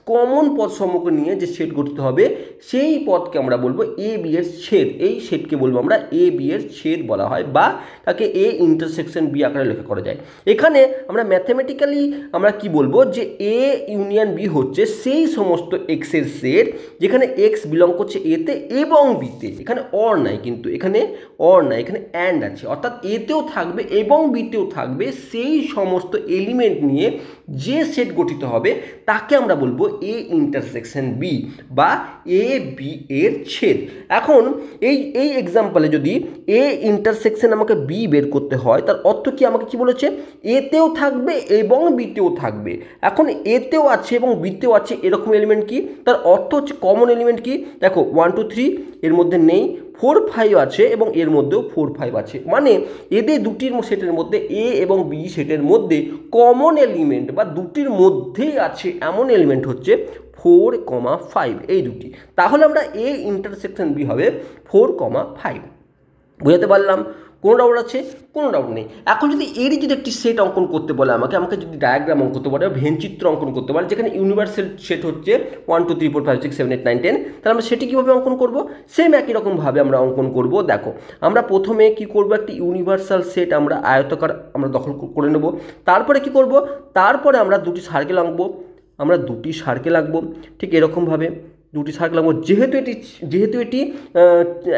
কমন পদ সমূহকে নিয়ে যে সেট গঠিত হবে সেই পদকে আমরা বলবো এ বি এর ছেদ, এই সেটকে বলবো আমরা এ বি এর ছেদ বলা হয় বা তাকে এ ইন্টারসেকশন বি আকারে লেখা করা যায়। এখানে আমরা ম্যাথমেটিক্যালি আমরা কি বলবো যে এ ইউনিয়ন বি হচ্ছে সেই সমস্ত এক্সের সেট যেখানে এক্স বিলং করছে এতে এবং বিতে, এখানে অর নাই কিন্তু এখানে অ্যান্ড আছে, অর্থাৎ এতেও থাকবে এবং বিতেও থাকবে সেই সমস্ত এলিমেন্ট নিয়ে যে সেট গঠিত হবে তাকে আমরা বলবো এ ইন্টারসেকশন বি বা এ বি এর ছেদ। এখন এই এক্সাম্পলে যদি এ ইন্টারসেকশন আমাকে বি বের করতে হয়, তার অর্থ কি আমাকে কি বলেছে, এতেও থাকবে এবং বিতেও থাকবে। এখন এতেও আছে এবং বিতেও আছে এরকম এলিমেন্ট কি, তার অর্থ হচ্ছে কমন এলিমেন্ট কি, দেখো 1 2 3 এর মধ্যে নেই, 4 5 আছে এবং এর মধ্যেও 4 5 আছে, মানে এদের দুটির সেটের মধ্যে এ এবং বি সেটের মধ্যে কমন এলিমেন্ট বা দুটির মধ্যেই আছে এমন এলিমেন্ট হচ্ছে 4, 5 এই দুটি। তাহলে আমরা এ ইন্টারসেকশন বি হবে 4, 5। বুঝাতে পারলাম? কোনো ডাউট আছে? কোনো ডাউট নেই। এখন যদি এরই যদি একটি সেট অঙ্কন করতে বলে আমাকে যদি ডায়াগ্রাম অঙ্কন করতে বলে, ভেনচিত্র অঙ্কন করতে বলে, যেখানে ইউনিভার্সাল সেট হচ্ছে 1 2 3 4 5 6 7 8 9 10, তাহলে আমরা সেটি কীভাবে অঙ্কন করব? সেম একই রকমভাবে আমরা অঙ্কন করব। দেখো আমরা প্রথমে কি করব, একটি ইউনিভার্সাল সেট আমরা আয়তাকার আমরা দখল করে নেব। তারপরে কি করব, তারপরে আমরা দুটি সার্কেল আঁকবো, ঠিক এরকমভাবে দুটি সার্কেল আঁকবো। যেহেতু এটি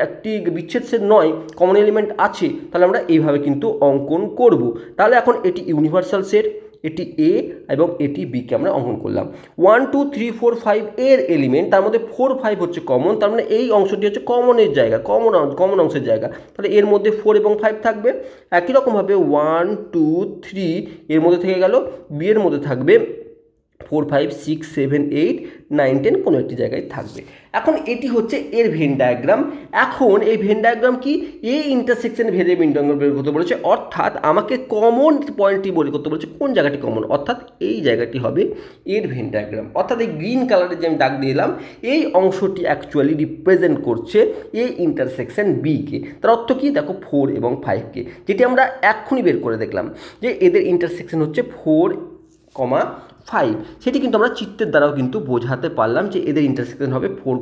একটি বিচ্ছেদ সেট নয়, কমন এলিমেন্ট আছে, তাহলে আমরা এইভাবে কিন্তু অঙ্কন করব। তাহলে এখন এটি ইউনিভার্সাল সেট, এটি এ এবং এটি বিকে আমরা অঙ্কন করলাম। 1 2 3 4 5 এর এলিমেন্ট, তার মধ্যে 4 5 হচ্ছে কমন, তার মানে এই অংশটি হচ্ছে কমনের জায়গা, কমন অংশের জায়গা, তাহলে এর মধ্যে 4 এবং 5 থাকবে। একই রকমভাবে 1 2 3 এর মধ্যে থেকে গেল, বি এর মধ্যে থাকবে 4 5 6 7 8 9 10 কোনো একটি জায়গায় থাকবে। এখন এটি হচ্ছে এর ভেন ডায়াগ্রাম। এখন এই ভেন ডায়াগ্রাম কি, এ ইন্টারসেকশন ভেন ডায়াগ্রাম বের করতে বলেছে, অর্থাৎ আমাকে কমন পয়েন্টটি বের করতে বলেছে, কোন জায়গাটি কমন, অর্থাৎ এই জায়গাটি হবে এর ভেন ডায়াগ্রাম। অর্থাৎ এই গ্রিন কালারের যে আমি দাগ দিলাম, এই অংশটি অ্যাকচুয়ালি রিপ্রেজেন্ট করছে এ ইন্টারসেকশন বিকে। তার অর্থ কি, দেখো 4 এবং 5কে, যেটি আমরা এক্ষুনি বের করে দেখলাম যে এদের ইন্টারসেকশন হচ্ছে 4, 5, সেটি কিন্তু আমরা চিত্রের দ্বারাও কিন্তু বোঝাতে পারলাম যে এদের ইন্টারসেকশন হবে 4,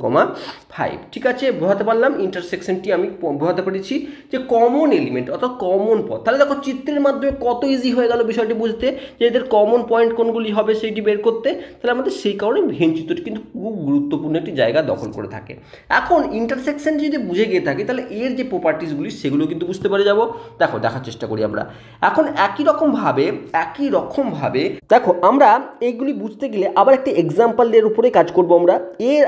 5। ঠিক আছে, বোঝাতে পারলাম। ইন্টারসেকশনটি আমি বোঝাতে পেরেছি যে কমন এলিমেন্ট অর্থাৎ কমন পথ। তাহলে দেখো চিত্রের মাধ্যমে কত ইজি হয়ে গেল বিষয়টি বুঝতে, যে এদের কমন পয়েন্ট কোনগুলি হবে সেইটি বের করতে। তাহলে আমাদের সেই কারণে ভেন চিত্রটি কিন্তু খুব গুরুত্বপূর্ণ একটি জায়গা দখল করে থাকে। এখন ইন্টারসেকশন যদি বুঝে গিয়ে থাকি, তাহলে এর যে প্রপার্টিসগুলি সেগুলো কিন্তু বুঝতে পারে যাব। দেখো দেখার চেষ্টা করি আমরা। এখন একই রকমভাবে দেখো আমরা এইগুলি বুঝতে গেলে আবার একটি এক্সাম্পলের উপরে কাজ করব।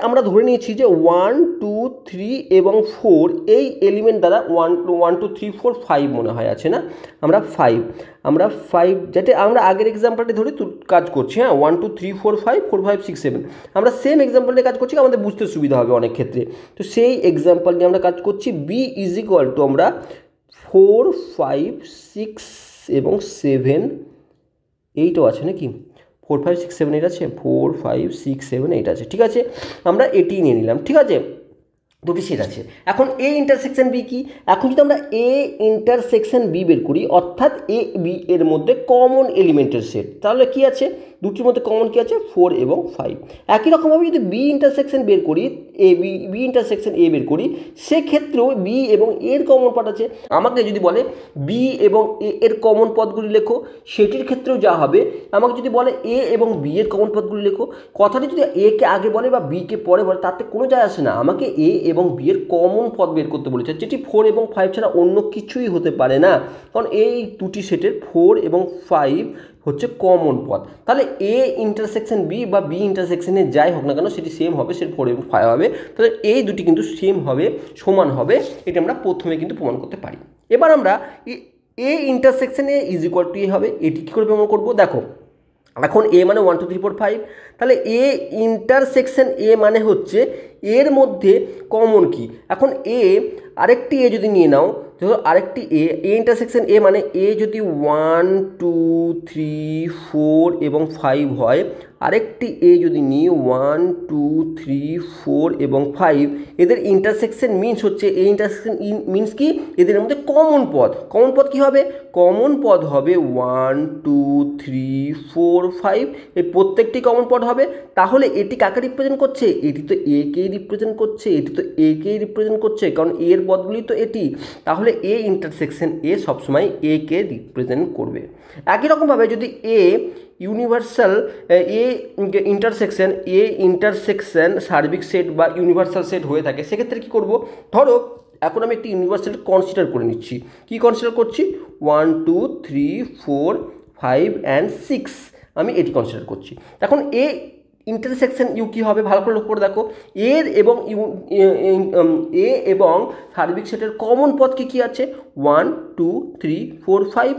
আমরা ধরে নিয়েছি যে 1 2 3 এবং 4 এই এলিমেন্ট দ্বারা 1 2 3 4 5 মনে হয় আছে না, আমরা 5 যাতে আমরা আগের এক্সাম্পলটি ধরে কাজ করছি। হ্যাঁ, 1 2 3 4 5 4 5 6 7 আমরা সেম এক্সাম্পলে কাজ করছি, আমাদের বুঝতে সুবিধা হবে অনেক ক্ষেত্রে। তো সেই এক্সাম্পল নিয়ে আমরা কাজ করছি। বি ইজ ইকুয়াল টু আমরা 4 5 6 এবং 7 8ও আছে নাকি, 4 5 6 7 8 আছে, 4 5 6 7 8 আছে। ঠিক আছে, আমরা এটি নিয়ে নিলাম। ঠিক আছে, দুটি সেট আছে। এখন এ ইন্টারসেকশন বি কি, এখন যদি আমরা এ ইন্টারসেকশন বি বের করি, অর্থাৎ এ বি এর মধ্যে কমন এলিমেন্টের সেট, তাহলে কি আছে, দুটির মধ্যে কমন কি আছে, 4 এবং 5। একই রকমভাবে যদি বি ইন্টারসেকশন বের করি, বি ইন্টারসেকশন এ বের করি, সেক্ষেত্রেও বি এবং এর কমন পদ আছে। আমাকে যদি বলে বি এবং এ এর কমন পদগুলি লেখো, সেটির ক্ষেত্রেও যা হবে। আমাকে যদি বলে এ এবং বি এর কমন পদগুলি লেখো, কথাটি যদি এ কে আগে বলে বা বি কে পরে বলে, তাতে কোনো যায় আসে না। আমাকে এ এবং বি এর কমন পদ বের করতে বলেছে, যেটি 4 এবং 5 ছাড়া অন্য কিছুই হতে পারে না, কারণ এই দুটি সেটের 4 এবং 5 হচ্ছে কমন পদ। তাহলে এ ইন্টারসেকশন বি বা বি ইন্টারসেকশনে যাই হোক না কেন, সেটি সেম হবে, সেটি 4 এবং 5 হবে। তাহলে এই দুটি কিন্তু সেম হবে, সমান হবে, এটা আমরা প্রথমে কিন্তু প্রমাণ করতে পারি। এবার আমরা A intersection A is equal to A হবে, এটি কী করে প্রমাণ করবো? দেখো এখন এ মানে 1 2 3 4 5, তাহলে এ ইন্টারসেকশন এ মানে হচ্ছে এর মধ্যে কমন কি। এখন এ আরেকটি এ যদি নিয়ে নাও, ধরো আরেকটি এ ইন্টারসেকশন এ মানে এ যদি 1 2 3 4 এবং 5 হয়, আরেকটি এ যদি নিই 1 2 3 4 এবং 5, এদের ইন্টারসেকশন মিনস হচ্ছে এ ইন্টারসেকশন মিনস কি, এদের মধ্যে কমন পদ কী হবে, কমন পদ হবে 1 2 3 4 5, এই প্রত্যেকটি কমন পদ হবে। তাহলে এটি কাকে রিপ্রেজেন্ট করছে, এটি তো এ কেই রিপ্রেজেন্ট করছে, কারণ এর পদগুলি তো এটি। তাহলে এ ইন্টারসেকশন এ সবসময় এ কে রিপ্রেজেন্ট করবে। একই রকমভাবে যদি এ ইউনিভার্সাল ইন্টারসেকশন সার্বিক সেট বা ইউনিভার্সাল সেট হয়ে থাকে, সেক্ষেত্রে কী করব? ধরো এখন আমি একটি ইউনিভার্সাল কনসিডার করে নিচ্ছি। কি কনসিডার করছি? 1 2 3 4 5 and 6 আমি এটি কনসিডার করছি। এখন এ ইন্টারসেকশন ইউ কী হবে ভালো করে লক্ষ্য করে দেখো, এর এবং এ এবং সার্বিক সেটের কমন পদ কী আছে 1 2 3 4 5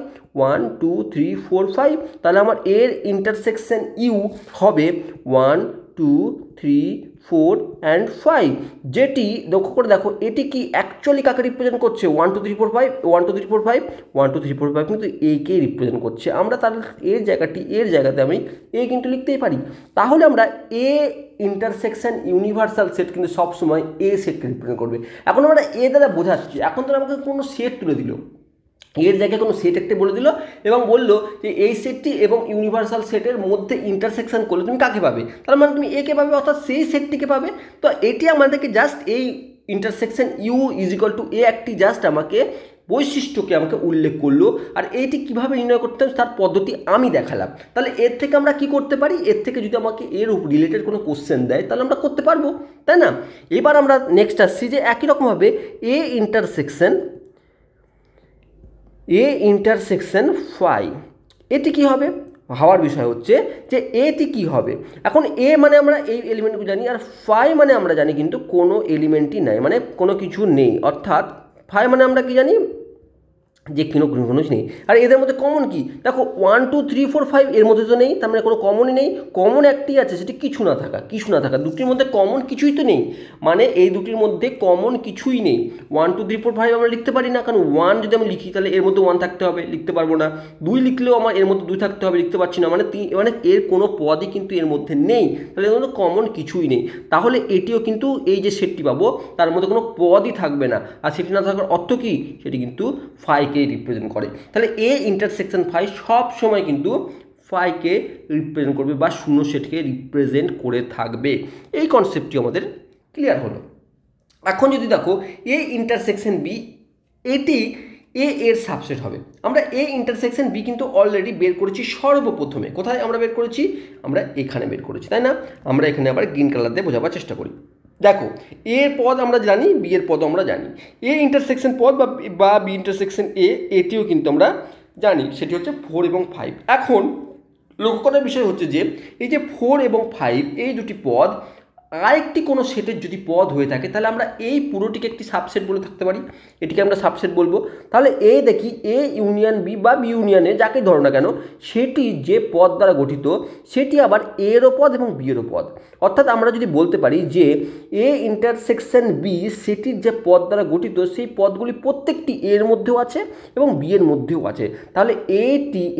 1 2 3 4 5, তাহলে আমার এর ইন্টারসেকশন ইউ হবে 1 2 3 4 অ্যান্ড 5, যেটি লক্ষ্য করে দেখো এটি কি অ্যাকচুয়ালি কাকে রিপ্রেজেন্ট করছে 1 2 3 4 5 1 2 3 4 5 1 2 3 4 5 কিন্তু একে রিপ্রেজেন্ট করছে। আমরা তাহলে এর জায়গাতে আমি এ কিন্তু লিখতেই পারি। তাহলে আমরা এ ইন্টারসেকশন ইউনিভার্সাল সেট কিন্তু সবসময় এ সেটকে রিপ্রেজেন্ট করবে। এখন আমরা এ দ্বারা বোঝাচ্ছি, এখন তো আমাকে কোনো সেট তুলে দিল, এর জায়গায় কোনো সেট একটা বলে দিল এবং বললো যে এই সেটটি এবং ইউনিভার্সাল সেটের মধ্যে ইন্টারসেকশন করলে তুমি কাকে পাবে, তার মানে তুমি একে পাবে, অর্থাৎ সেই সেটটিকে পাবে। তো এটি আমাদেরকে জাস্ট এই intersection U is equal to A একটি জাস্ট আমাকে বৈশিষ্ট্যকে আমাকে উল্লেখ করলো, আর এইটি কীভাবে নির্ণয় করতে হবে তার পদ্ধতি আমি দেখালাম। তাহলে এর থেকে আমরা কি করতে পারি, এর থেকে যদি আমাকে এর রিলেটেড কোনো কোশ্চেন দেয় তাহলে আমরা করতে পারবো, তাই না? এবার আমরা নেক্সট আসছি যে একই রকমভাবে এ ইন্টারসেকশন ফাই, এটি কি হবে ভাবার বিষয় হচ্ছে যে এটি কি হবে। এখন এ মানে আমরা এই এলিমেন্টগুলো জানি, আর ফাই মানে আমরা জানি কিন্তু কোনো এলিমেন্টই নাই, মানে কোনো কিছু নেই, অর্থাৎ ফাই মানে আমরা কি জানি যে কোনো কিছু নেই। আর এদের মধ্যে কমন কি দেখো 1 2 3 4 5 এর মধ্যে তো নেই, তার মানে কোনো কমনই নেই। কমন একটি আছে, সেটি কিছু না থাকা, দুটির মধ্যে কমন কিছুই তো নেই, মানে এই দুটির মধ্যে কমন কিছুই নেই। 1 2 3 4 5 আমরা লিখতে পারি না, কারণ 1 যদি আমি লিখি তাহলে এর মধ্যে 1 থাকতে হবে, লিখতে পারবো না। 2 লিখলেও আমার এর মধ্যে 2 থাকতে হবে, লিখতে পারছি না, মানে এর কোনো পদই কিন্তু এর মধ্যে নেই, তাহলে এর মধ্যে কমন কিছুই নেই। তাহলে এটিও কিন্তু এই যে সেটটি পাবো তার মধ্যে কোনো পদই থাকবে না, আর সেটি না থাকার অর্থ কি, সেটি কিন্তু ফাইকে রিপ্রেজেন্ট করে। তাহলে এ ইন্টারসেকশন ফাই সব সময় কিন্তু ফাইকে রিপ্রেজেন্ট করবে বা শূন্য সেটকে রিপ্রেজেন্ট করে থাকবে। এই কনসেপ্টটি আমাদের ক্লিয়ার হলো। এখন যদি দেখো এ ইন্টারসেকশন বি, এটি এ এর সাবসেট হবে। আমরা এ ইন্টারসেকশন বি কিন্তু অলরেডি বের করেছি সর্বপ্রথমে। কোথায় আমরা বের করেছি, আমরা এখানে বের করেছি, তাই না? আমরা এখানে আবার গ্রিন কালার দিয়ে বোঝাবার চেষ্টা করি। দেখো এর পদ আমরা জানি, বি এর পদ আমরা জানি, এ ইন্টারসেকশন পদ বা বি ইন্টারসেকশন এটিও কিন্তু আমরা জানি, সেটি হচ্ছে 4 এবং 5। এখন লক্ষ্য করার বিষয় হচ্ছে যে এই যে 4 এবং 5 এই দুটি পদ আরেকটি কোনো সেটের যদি পদ হয়ে থাকে তাহলে আমরা এই পুরোটিকে একটি সাবসেট বলে থাকতে পারি, এটিকে আমরা সাবসেট বলবো। তাহলে এ দেখি এ ইউনিয়ন বি বা বি ইউনিয়নে যাকে ধরো না কেন, সেটি যে পদ দ্বারা গঠিত সেটি আবার এরও পদ এবং বি এরও পদ। অর্থাৎ আমরা যদি বলতে পারি যে এ ইন্টারসেকশন বি সেটির যে পদ দ্বারা গঠিত সেই পদগুলি প্রত্যেকটি এর মধ্যেও আছে এবং বি এর মধ্যেও আছে, তাহলে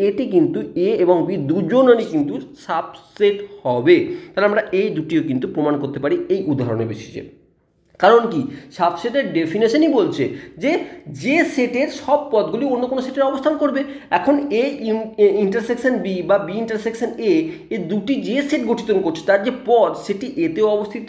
এটি কিন্তু এ এবং বি দুজনেরই কিন্তু সাবসেট হবে। তাহলে আমরা এই দুটিও কিন্তু প্রমাণ করতে পারি এই উদাহরণের বেসিসে। কারণ কি, সাবসেটের ডেফিনেশনই বলছে যে সেটের সব পদগুলি অন্য কোনো সেটের অবস্থান করবে। এখন এ ইন্টারসেকশন বি বা বি ইন্টারসেকশন এ দুটি যে সেট গঠিত করছে তার যে পদ সেটি এতেও অবস্থিত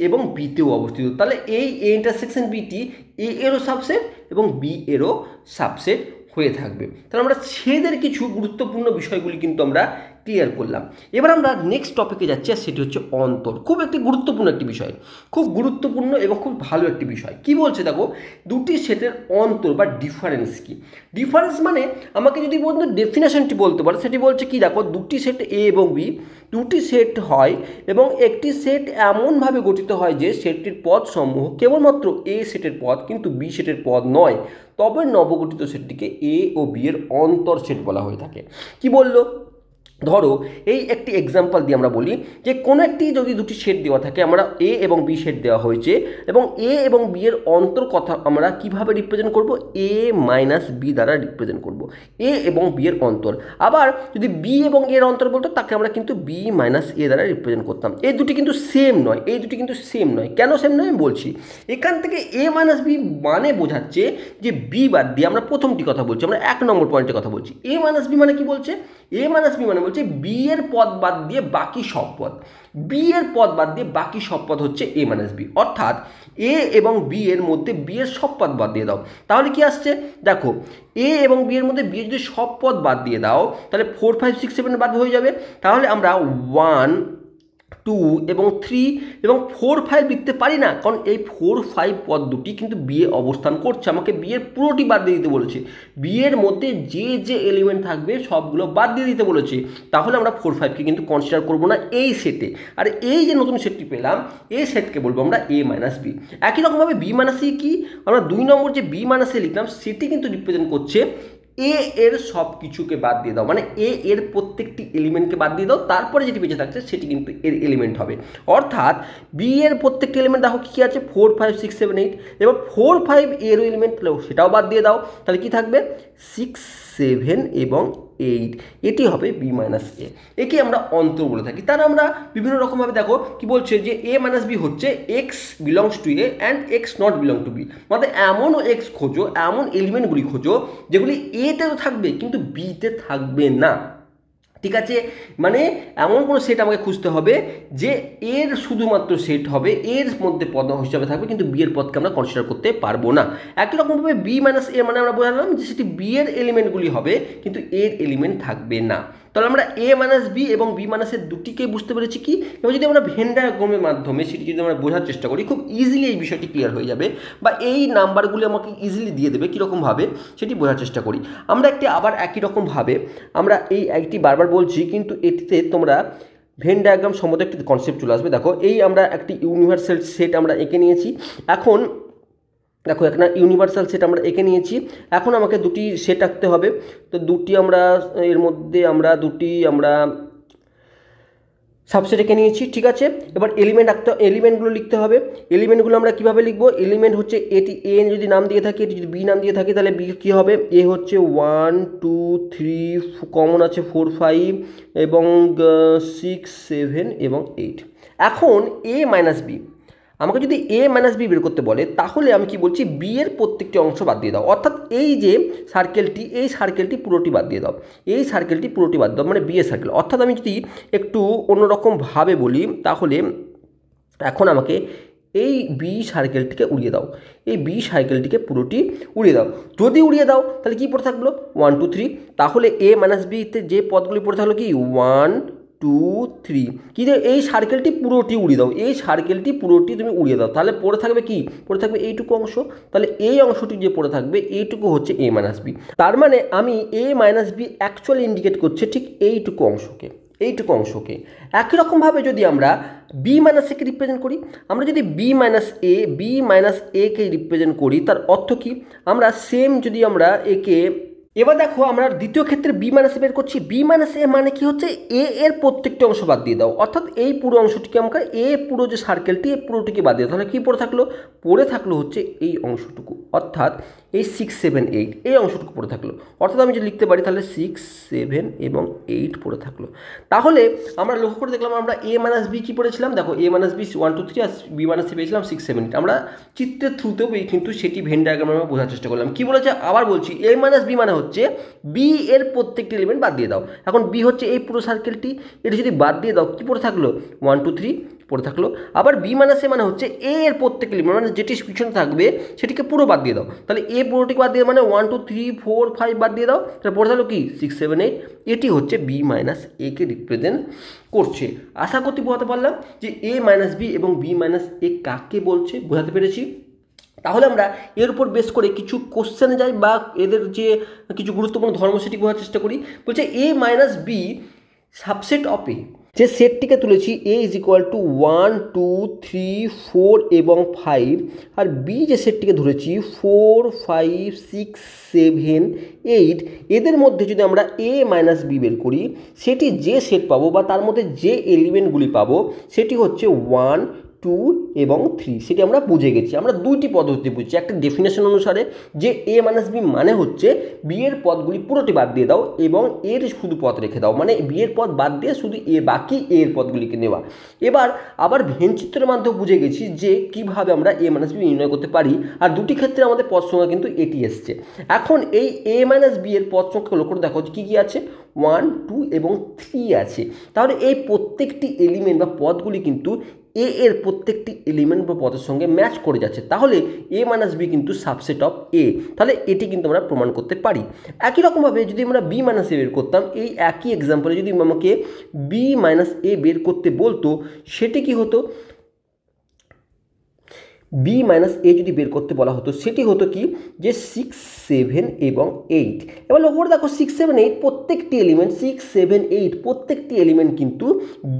এবং বিতেও অবস্থিত, তাহলে এই এ ইন্টারসেকশন বিটি এ এরও সাবসেট এবং বি এরও সাবসেট হয়ে থাকবে। তাহলে আমরা ছেদের কিছু গুরুত্বপূর্ণ বিষয়গুলি কিন্তু আমরা ক্লিয়ার করলাম। এবার আমরা নেক্সট টপিকে যাচ্ছি, আর সেটি হচ্ছে অন্তর। খুব একটি গুরুত্বপূর্ণ একটি বিষয়, খুব গুরুত্বপূর্ণ এবং খুব ভালো একটি বিষয়। কি বলছে দেখো, দুটি সেটের অন্তর বা ডিফারেন্স কি। ডিফারেন্স মানে আমাকে যদি বলতো ডেফিনেশনটি বলতে পারে, সেটি বলছে কি দেখো, দুটি সেট এ এবং বি দুটি সেট হয় এবং একটি সেট এমনভাবে গঠিত হয় যে সেটটির পদ সমূহ কেবলমাত্র এ সেটের পদ কিন্তু বি সেটের পদ নয়, তবে নবগঠিত সেটটিকে এ ও বি এর অন্তর সেট বলা হয়ে থাকে। কি বললো, ধরো এই একটি এক্সাম্পল দিয়ে আমরা বলি যে কোনো একটি যদি দুটি সেট দেওয়া থাকে, আমরা এ এবং বি সেট দেওয়া হয়েছে এবং এ এবং বি এর অন্তর কথা আমরা কিভাবে রিপ্রেজেন্ট করব, এ মাইনাস বি দ্বারা রিপ্রেজেন্ট করব এ এবং বি এর অন্তর। আবার যদি বি এবং এর অন্তর বলতো তাকে আমরা কিন্তু বি মাইনাস এ দ্বারা রিপ্রেজেন্ট করতাম। এই দুটি কিন্তু সেম নয়, কেন সেম নয় আমি বলছি। এখান থেকে এ মাইনাস বি মানে বোঝাচ্ছে যে বি বাদ দিয়ে, আমরা প্রথমটি কথা বলছি, আমরা 1 নম্বর পয়েন্টের কথা বলছি। এ মাইনাস বি মানে কি বলছে, এ মাইনাস বি মানে বলছে বি এর পদ বাদ দিয়ে বাকি সব পদ, বি এর পদ বাদ দিয়ে বাকি সব পদ হচ্ছে এ মাইনাস বি। অর্থাৎ এ এবং বি এর মধ্যে বি এর সব পদ বাদ দিয়ে দাও, তাহলে কি আসছে দেখো, এ এবং বি এর মধ্যে বি এর যদি সব পদ বাদ দিয়ে দাও তাহলে 4 5 6 7 বাদ হয়ে যাবে। তাহলে আমরা 1 2 এবং 3 এবং 4 5 লিখতে পারি না, কারণ এই 4 5 পদ দুটি কিন্তু বি এ অবস্থান করছে, আমাকে বি এর পুরোটি বাদ দিয়ে দিতে বলেছে। বি এর মধ্যে যে যে এলিমেন্ট থাকবে সবগুলো বাদ দিয়ে দিতে বলেছে, তাহলে আমরা 4 5কে কিন্তু কনসিডার করবো না এই সেটে। আর এই যে নতুন সেটটি পেলাম, এই সেটকে বলবো আমরা এ মাইনাস বি। একই রকমভাবে বি মাইনাস সি কি, আমরা 2 নম্বর যে বি মাইনাস এ লিখলাম সেটি কিন্তু রিপ্রেজেন্ট করছে এ এর সব কিছুকে বাদ দিয়ে দাও, মানে এ এর প্রত্যেকটি এলিমেন্টকে বাদ দিয়ে দাও, তারপরে যেটি বেঁচে থাকছে সেটি কিন্তু এর এলিমেন্ট হবে। অর্থাৎ বি এর প্রত্যেকটি এলিমেন্ট দেখো কী আছে, 4 5 6 7 8, এবার 4 5 এরও এলিমেন্ট, তাহলে সেটাও বাদ দিয়ে দাও, তাহলে কি থাকবে 6 7 এবং 8, এটি হবে বি মাইনাস এ। একে আমরা অন্তর বলে থাকি। তার আমরা বিভিন্ন রকমভাবে দেখো কি বলছে যে এ মাইনাস বি হচ্ছে x belongs to A and x not belong to B, মানে এমন এক্স খোঁজো, এমন এলিমেন্টগুলি খোঁজো যেগুলি এতে তো থাকবে কিন্তু বিতে থাকবে না। ঠিক আছে, মানে এমন কোনো সেট আমাকে খুঁজতে হবে যে এর শুধুমাত্র সেট হবে, এর মধ্যে পদ হিসাবে থাকবে, কিন্তু বি এর পদকে আমরা কনসিডার করতে পারবো না। একই রকমভাবে বি মাইনাস এ মানে আমরা বোঝালাম যে সেটি বি এর এলিমেন্টগুলি হবে কিন্তু এর এলিমেন্ট থাকবে না। তাহলে আমরা এ মাইনাস বি এবং বি মাইনাসের দুটিকে বুঝতে পেরেছি কি। এবার যদি আমরা ভেন ডায়াগ্রামের মাধ্যমে সেটি যদি আমরা বোঝার চেষ্টা করি, খুব ইজিলি এই বিষয়টি ক্লিয়ার হয়ে যাবে, বা এই নাম্বারগুলি আমাকে ইজিলি দিয়ে দেবে কীরকমভাবে সেটি বোঝার চেষ্টা করি। আমরা আবার একই রকমভাবে আমরা একটি বারবার বলছি, কিন্তু এটিতে তোমরা ভেন ডায়াগ্রাম সম্বন্ধে একটি কনসেপ্ট চলে আসবে। দেখো আমরা একটি ইউনিভার্সাল সেট আমরা এঁকে নিয়েছি। এখন দেখো একটা ইউনিভার্সাল সেট আমরা এঁকে নিয়েছি, এখন আমাকে দুটি সেট আঁকতে হবে। তো দুটি আমরা এর মধ্যে দুটি সাবসেট এঁকে নিয়েছি, ঠিক আছে। এবার এলিমেন্টগুলো লিখতে হবে। এলিমেন্টগুলো আমরা কীভাবে লিখবো, এলিমেন্ট হচ্ছে এটি এ যদি নাম দিয়ে থাকি, এটি যদি বি নাম দিয়ে থাকি, তাহলে বি কী হবে, এ হচ্ছে 1 2 3, কমন আছে 4 5 এবং 6 7 এবং 8। এখন এ মাইনাস বি, আমাকে যদি এ মাইনাস বি বের করতে বলে, তাহলে আমি কি বলছি, বি এর প্রত্যেকটি অংশ বাদ দিয়ে দাও। অর্থাৎ এই যে সার্কেলটি পুরোটি বাদ দিয়ে দাও, এই সার্কেলটি পুরোটি বাদ দাও, মানে বি এর সার্কেল। অর্থাৎ আমি যদি একটু অন্যরকমভাবে বলি, তাহলে এখন আমাকে এই বি সার্কেলটিকে উড়িয়ে দাও, এই বি সার্কেলটিকে পুরোটি উড়িয়ে দাও। যদি উড়িয়ে দাও তাহলে কী পড়ে থাকলো 1 2 3, তাহলে এ মাইনাস বিতে যে পদগুলি পড়ে থাকলো কি 1 2 3, কিন্তু এই সার্কেলটি পুরোটি উড়িয়ে দাও, এই সার্কেলটি পুরোটি তুমি উড়িয়ে দাও, তাহলে পড়ে থাকবে কি, পড়ে থাকবে এইটুকু অংশ। তাহলে এই অংশটি যে পড়ে থাকবে এইটুকু হচ্ছে এ মাইনাস বি। তার মানে আমি এ মাইনাস বি অ্যাকচুয়ালি ইন্ডিকেট করছে ঠিক এইটুকু অংশকে। একই রকমভাবে যদি আমরা বি মাইনাস একে রিপ্রেজেন্ট করি, আমরা যদি বি মাইনাস একে রিপ্রেজেন্ট করি, তার অর্থ কি, আমরা সেম যদি আমরা একে, এবার দেখো আমরা দ্বিতীয় ক্ষেত্রে বি মাইনাস এ বের করছি। বি মাইনাস এ মানে কি হচ্ছে, এ এর প্রত্যেকটি অংশ বাদ দিয়ে দাও, অর্থাৎ এই পুরো অংশটিকে আমরা পুরো যে সার্কেলটি এই পুরোটিকে বাদ দিয়ে দাও, তাহলে কী পড়ে থাকলো হচ্ছে এই অংশটুকু, অর্থাৎ এই 6 7 8 এই অংশটুকু পড়ে থাকলো। অর্থাৎ আমি যদি লিখতে পারি তাহলে 6 7 এবং 8 পড়ে থাকলো। তাহলে আমরা লক্ষ্য করে দেখলাম আমরা এ মাইনাস বি কী পড়েছিলাম, দেখো এ মাইনাস বি 1 2 3 আর বি মাইনাস এ পেয়েছিলাম 6 7 8। আমরা চিত্রের থ্রুতেও কিন্তু সেটি ভেন ডায়াগ্রামে আমরা বোঝার চেষ্টা করলাম। কী বলেছে আবার বলছি, এ মাইনাস বি মানে হচ্ছে বি এর প্রত্যেকটি এলিমেন্ট বাদ দিয়ে দাও। এখন বি হচ্ছে এই পুরো সার্কেলটি, এটি যদি বাদ দিয়ে দাও কী পড়ে থাকলো 1 2 3 পড়ে থাকলো। আবার বি মাইনাস এ মানে হচ্ছে এ এর প্রত্যেক এলিমেন্ট, মানে যেটি পিছনে থাকবে সেটিকে পুরো বাদ দিয়ে দাও, তাহলে এ পুরোটিকে বাদ দিয়ে মানে 1 2 3 4 5 বাদ দিয়ে দাও, তাহলে পড়ে থাকলো কি 6 7 8। এটি হচ্ছে বি মাইনাস এ কে রিপ্রেজেন্ট করছে। আশা করতে বোঝাতে পারলাম যে এ মাইনাস বি এবং বি মাইনাস এ কাকে বলছে, বোঝাতে পেরেছি। তাহলে আমরা এর উপর বেস করে কিছু কোশ্চেনে যাই বা এদের যে কিছু গুরুত্বপূর্ণ ধর্ম সেটি বোঝার চেষ্টা করি। বলছে এ মাইনাস বি সাবসেট অফ এ, যে সেটটিকে তুলেছি এ ইজ ইকুয়াল টু 1 2 3 4 এবং 5, আর বি যে সেটটিকে ধরেছি 4 5 6 7 8, এদের মধ্যে যদি আমরা এ মাইনাস বি বের করি, সেটি যে সেট পাবো বা তার মধ্যে যে এলিমেন্টগুলি পাবো সেটি হচ্ছে 1 2 এবং 3, সেটি আমরা বুঝে গেছি। আমরা দুইটি পদ্ধতি বুঝছি, একটা ডেফিনেশন অনুসারে যে এ মাইনাস বি মানে হচ্ছে বি এর পদগুলি পুরোটি বাদ দিয়ে দাও এবং এর শুধু পদ রেখে দাও, মানে বি এর পদ বাদ দিয়ে শুধু বাকি এর পদগুলিকে নেওয়া। এবার আবার ভেন চিত্রের মাধ্যমে বুঝে গেছি যে কিভাবে আমরা এ মাইনাস বি নির্ণয় করতে পারি, আর দুটি ক্ষেত্রে আমাদের পদ সংখ্যা কিন্তু এটি এসছে। এখন এই এ মাইনাস বি এর পদ সংখ্যা লক্ষ্য করে দেখো কী কী আছে, 1 2 এবং 3 আছে। তাহলে এই প্রত্যেকটি এলিমেন্ট বা পদগুলি কিন্তু এ এর প্রত্যেকটি এলিমেন্ট বা পদের সঙ্গে ম্যাচ করে যাচ্ছে, তাহলে এ মাইনাস বি কিন্তু সাবসেট অফ এ। তাহলে এটি কিন্তু আমরা প্রমাণ করতে পারি। একই রকমভাবে যদি আমরা বি মাইনাস এ বের করতাম, এই একই এক্সাম্পলে যদি আমাকে বি মাইনাস এ বের করতে বলতো, সেটি কি হতো, বি মাইনাস এ যদি বের করতে বলা হতো সেটি হতো কি যে 6 7 এবং 8। এবার লক্ষ্য করে দেখো 6 7 8 প্রত্যেকটি এলিমেন্ট 6 7 8 প্রত্যেকটি এলিমেন্ট কিন্তু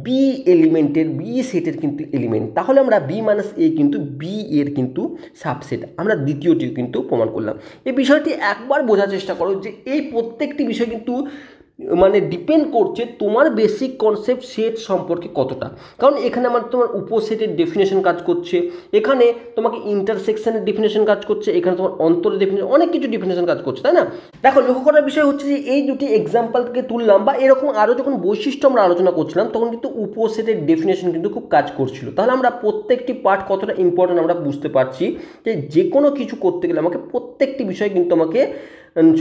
বি এলিমেন্টের বি সেটের কিন্তু এলিমেন্ট। তাহলে আমরা বি মাইনাস এ কিন্তু বি এর কিন্তু সাবসেট, আমরা দ্বিতীয়টিও কিন্তু প্রমাণ করলাম। এই বিষয়টি একবার বোঝার চেষ্টা করো যে এই প্রত্যেকটি বিষয় কিন্তু মানে ডিপেন্ড করছে তোমার বেসিক কনসেপ্ট সেট সম্পর্কে কতটা। কারণ এখানে আমার তোমার উপসেটের ডেফিনেশন কাজ করছে, এখানে তোমাকে ইন্টারসেকশনের ডেফিনেশন কাজ করছে, এখানে তোমার অন্তরের ডেফিনেশন, অনেক কিছু ডেফিনেশন কাজ করছে, তাই না? দেখো লক্ষ্য করার বিষয় হচ্ছে যে এই দুটি এক্সাম্পলকে তুললাম বা এরকম আরও যখন বৈশিষ্ট্য আমরা আলোচনা করছিলাম তখন কিন্তু উপসেটের ডেফিনেশন কিন্তু খুব কাজ করছিল। তাহলে আমরা প্রত্যেকটি পার্ট কতটা ইম্পর্টেন্ট আমরা বুঝতে পারছি যে কোনো কিছু করতে গেলে আমাকে প্রত্যেকটি বিষয় কিন্তু আমাকে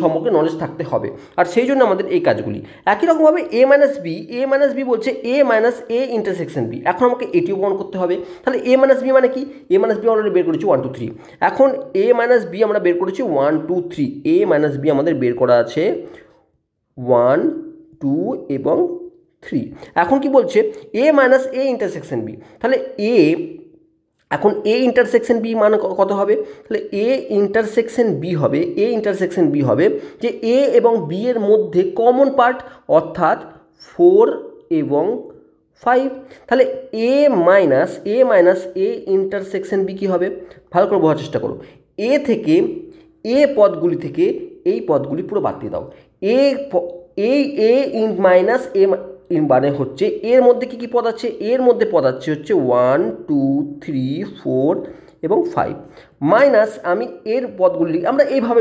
সম্পর্কে নলেজ থাকতে হবে, আর সেই জন্য আমাদের এই কাজগুলি। একই রকমভাবে এ মাইনাস বি বলছে এ মাইনাস এ ইন্টারসেকশন বি, এখন আমাকে এটিও প্রমাণ করতে হবে। তাহলে এ মাইনাস বি মানে কি, এ মাইনাস বি অলরেডি বের করেছি 1 2 3, এখন এ মাইনাস বি আমরা বের করেছি 1 2 3, এ মাইনাস বি আমাদের বের করা আছে 1 2 এবং 3। এখন কি বলছে এ মাইনাস এ ইন্টারসেকশন বি, তাহলে এ এখন এ ইন্টারসেকশন বি মান কত হবে, তাহলে এ ইন্টারসেকশন বি হবে যে এ এবং বি এর মধ্যে কমন পার্ট অর্থাৎ 4 এবং 5। তাহলে এ মাইনাস এ ইন্টারসেকশন বি কী হবে, ভালো করে বোঝার চেষ্টা করো। এ থেকে এ পদগুলি থেকে এই পদগুলি পুরো বাদ দিয়ে দাও। এ মাইনাস এ মানে হচ্ছে এর মধ্যে কি কি পদ আছে, এর মধ্যে পদ আছে হচ্ছে 1 2 3 4 এবং 5, মাইনাস আমি এর পদগুলি আমরা এইভাবে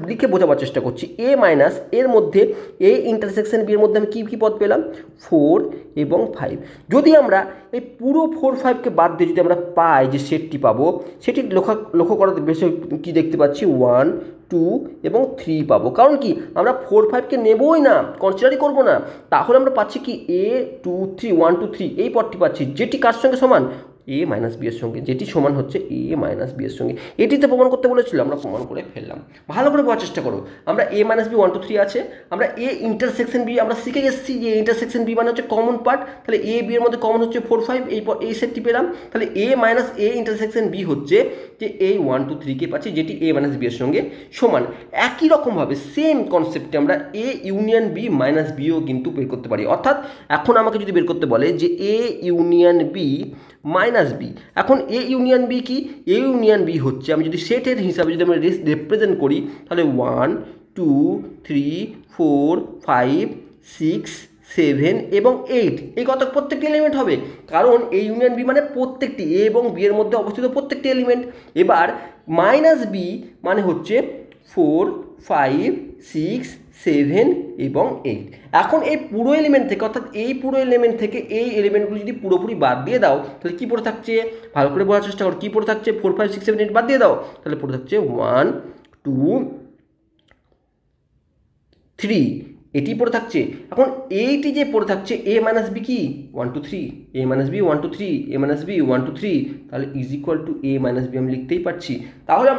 লিখে বোঝাবার চেষ্টা করছি। এ মাইনাস এর মধ্যে এ ইন্টারসেকশন বি এর মধ্যে আমি কী পদ পেলাম 4 এবং 5। যদি আমরা এই পুরো 4 5কে বাদ দিয়ে যদি আমরা পাই যে সেটটি পাবো, সেটি লক্ষ্য করার বেশি কী দেখতে পাচ্ছি 1 2 এবং 3 পাবো। কারণ কি আমরা 4 5কে নেবই না, কনসিডারই করবো না। তাহলে আমরা পাচ্ছি কি এ 2 3 1 2 3 এই পদটি পাচ্ছি, যেটি কার সঙ্গে সমান এ মাইনাস বি এর সঙ্গে, যেটি সমান হচ্ছে এ মাইনাস বি এর সঙ্গে। এটিতে প্রমাণ করতে বলেছিল, আমরা প্রমাণ করে ফেললাম। ভালো করে বোঝার চেষ্টা করো, আমরা এ মাইনাস বি 1 2 3 আছে, আমরা এ ইন্টারসেকশন বি আমরা শিখে এসেছি যে ইন্টারসেকশন বি মানে হচ্ছে কমন পার্ট, তাহলে এ বি এর মধ্যে কমন হচ্ছে 4 5, এই সেটটি পেলাম। তাহলে এ মাইনাস এ ইন্টারসেকশন বি হচ্ছে যে এই 1 2 3কে পাচ্ছি, যেটি এ মাইনাস বি এর সঙ্গে সমান। একই রকমভাবে সেম কনসেপ্টে আমরা এ ইউনিয়ন বি মাইনাস বিও কিন্তু বের করতে পারি। অর্থাৎ এখন আমাকে যদি বের করতে বলে যে A union B minus B, এখন এ ইউনিয়ন বি কি, এ ইউনিয়ন বি হচ্ছে আমি যদি সেটের হিসাবে যদি আমরা রিপ্রেজেন্ট করি তাহলে 1 2 3 4 5 6 7 এবং 8 এই কত প্রত্যেকটি এলিমেন্ট হবে, কারণ এ ইউনিয়ন বি মানে প্রত্যেকটি এ এবং বি এর মধ্যে অবস্থিত প্রত্যেকটি এলিমেন্ট। এবার মাইনাস বি মানে হচ্ছে 4 5 6 7 এবং 8। এখন এই পুরো এলিমেন্ট থেকে অর্থাৎ এই পুরো এলিমেন্ট থেকে এই এলিমেন্টগুলো যদি পুরোপুরি বাদ দিয়ে দাও তাহলে কী পড়ে থাকছে, ভালো করে বোঝার চেষ্টা করো, কী পড়ে থাকছে 4 5 6 7 8 বাদ দিয়ে দাও, তাহলে পড়ে থাকছে 1 2 3 এটি পড়ে থাকছে। এখন এইটি যে পড়ে থাকছে এ মাইনাস বি কি 1 2 3, A minus B 1 2 3, A minus B 1 2 3, তাহলে is equal to A minus B আমি লিখতেই পারছি। তাহলে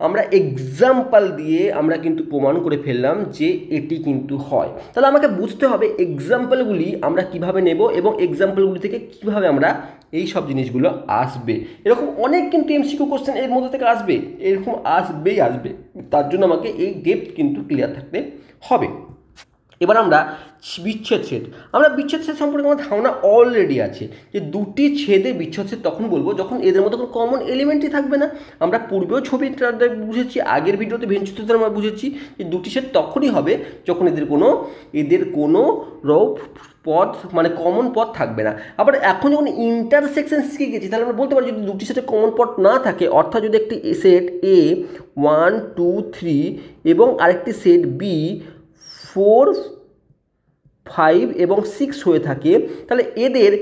আমরা এক্সাম্পল দিয়ে আমরা কিন্তু প্রমাণ করে ফেললাম যে এটি কিন্তু হয়। তাহলে আমাকে বুঝতে হবে এক্সাম্পলগুলি আমরা কিভাবে নেব এবং এক্সাম্পলগুলি থেকে কিভাবে আমরা এই সব জিনিসগুলো আসবে। এরকম অনেক কিন্তু এমসিকিউ কোশ্চেন এর মধ্যে থেকে আসবে, এরকম আসবে। তার জন্য আমাকে এই ডেপথ কিন্তু ক্লিয়ার থাকতে হবে। এবার আমরা বিচ্ছেদ সেট সম্পর্কে আমার ধারণা অলরেডি আছে যে দুটি ছেদে বিচ্ছেদ সেট তখন বলবো যখন এদের মধ্যে কোনো কমন এলিমেন্টই থাকবে না। আমরা পূর্বেও ছবিটা বুঝেছি, আগের ভিডিওতে ভেঞ্চুতে আমরা বুঝেছি যে দুটি সেট তখনই হবে যখন এদের কোনো পদ মানে কমন পদ থাকবে না। আবার এখন যখন ইন্টারসেকশন শিখে গেছি তাহলে আমরা বলতে পারি যদি দুটি সেটে কমন পদ না থাকে, অর্থাৎ যদি একটি সেট এ 1 2 3 এবং আরেকটি সেট বি 4 5 এবং 6 হয়ে থাকে, তাহলে এদের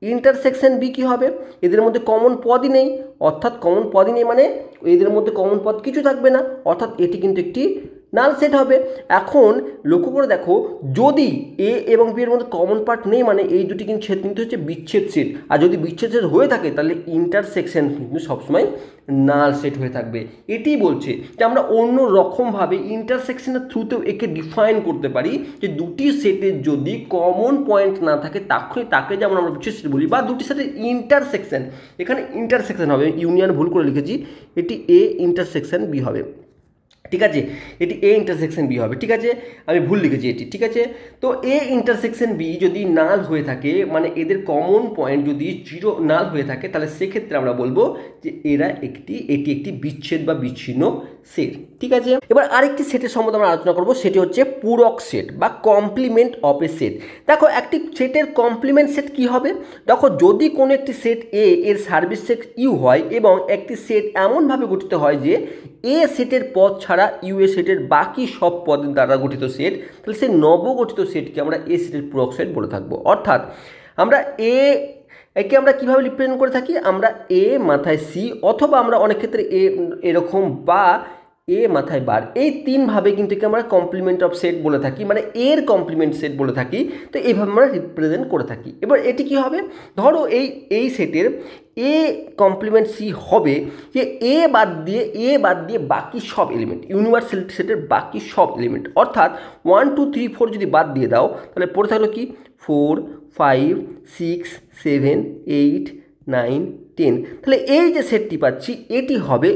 ইন্টারসেকশন বি কী হবে, এদের মধ্যে কমন পদই নেই, অর্থাৎ কমন পদই নেই মানে এদের মধ্যে কমন পদ কিছু থাকবে না, অর্থাৎ এটি কিন্তু একটি নাল সেট হবে। এখন লক্ষ্য করে দেখো, যদি এ এবং বি এর মধ্যে কমন পার্ট নেই মানে এই দুটি কিন্তু সেট কিন্তু হচ্ছে বিচ্ছেদ সেট, আর যদি বিচ্ছেদ সেট হয়ে থাকে তাহলে ইন্টারসেকশন কিন্তু সবসময় নাল সেট হয়ে থাকবে। এটি বলছে যে আমরা অন্য রকমভাবে ইন্টারসেকশনের থ্রুতেও একে ডিফাইন করতে পারি যে দুটি সেটের যদি কমন পয়েন্ট না থাকে তাকে যেমন আমরা বিচ্ছেদ সেট বলি, বা দুটি সেটের ইন্টারসেকশন, এখানে ইন্টারসেকশন হবে, ইউনিয়ন ভুল করে লিখেছি, এটি এ ইন্টারসেকশন বি হবে, ঠিক আছে, এটি এ ইন্টারসেকশন বি হবে, ঠিক আছে, আমি ভুল লিখেছি এটি, ঠিক আছে। তো এ ইন্টারসেকশন বি যদি নাল হয়ে থাকে মানে এদের কমন পয়েন্ট যদি জিরো নাল হয়ে থাকে তাহলে সেক্ষেত্রে আমরা বলবো যে এটি একটি বিচ্ছেদ বা বিচ্ছিন্ন সেট, ঠিক আছে। এবার আরেকটি সেটের সম্বন্ধে আমরা আলোচনা করবো, সেটি হচ্ছে পূরক সেট বা কমপ্লিমেন্ট অফ এ সেট। দেখো একটি সেটের কমপ্লিমেন্ট সেট কি হবে, দেখো যদি কোনো একটি সেট এ এর সার্ভিস সেট ইউ হয় এবং একটি সেট এমনভাবে গঠিত হয় যে এ সেটের পদ ছাড়া ইউ এ সেটের বাকি সব পদের দ্বারা গঠিত সেট, তাহলে সেই নবগঠিত সেটকে আমরা এ সেটের পূরক সেট বলে থাকবো। অর্থাৎ আমরা একে আমরা কীভাবে রিপ্রেজেন্ট করে থাকি, আমরা এ মাথায় সি, অথবা আমরা অনেক ক্ষেত্রে এরকম বা এ মাথায় বার, এই তিনভাবে কিন্তু একে আমরা কমপ্লিমেন্ট অফ সেট বলে থাকি, মানে এর কমপ্লিমেন্ট সেট বলে থাকি। তো এইভাবে আমরা রিপ্রেজেন্ট করে থাকি। এবার এটি কি হবে, ধরো এই সেটের এ কমপ্লিমেন্ট সি হবে যে এ বাদ দিয়ে বাকি সব এলিমেন্ট, ইউনিভার্সাল সেটের বাকি সব এলিমেন্ট, অর্থাৎ 1 2 3 4 যদি বাদ দিয়ে দাও তাহলে পড়ে থাকলো কি 4 5 6 7 8 9 10, তাহলে এই যে সেটটি পাচ্ছি এটি হবে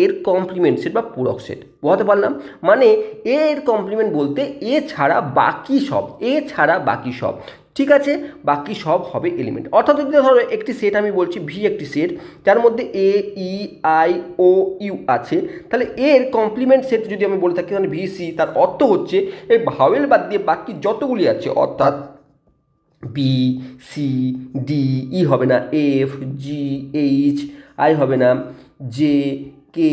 এর কমপ্লিমেন্ট সেট বা পূরক সেট। বোঝাতে পারলাম, মানে এর কমপ্লিমেন্ট বলতে এ ছাড়া বাকি সব, ঠিক আছে, বাকি সব হবে এলিমেন্ট। অর্থাৎ যদি ধরো একটি সেট আমি বলছি ভি, একটি সেট যার মধ্যে এ ই আই ও ইউ আছে, তাহলে এর কমপ্লিমেন্ট সেট যদি আমি বলে থাকি তাহলে ভি সি, তার অর্থ হচ্ছে এই ভাওয়েল বাদ দিয়ে বাকি যতগুলি আছে, অর্থাৎ বি সি ডি, ই হবে না, এফ জি এইচ, আই হবে না, জে কে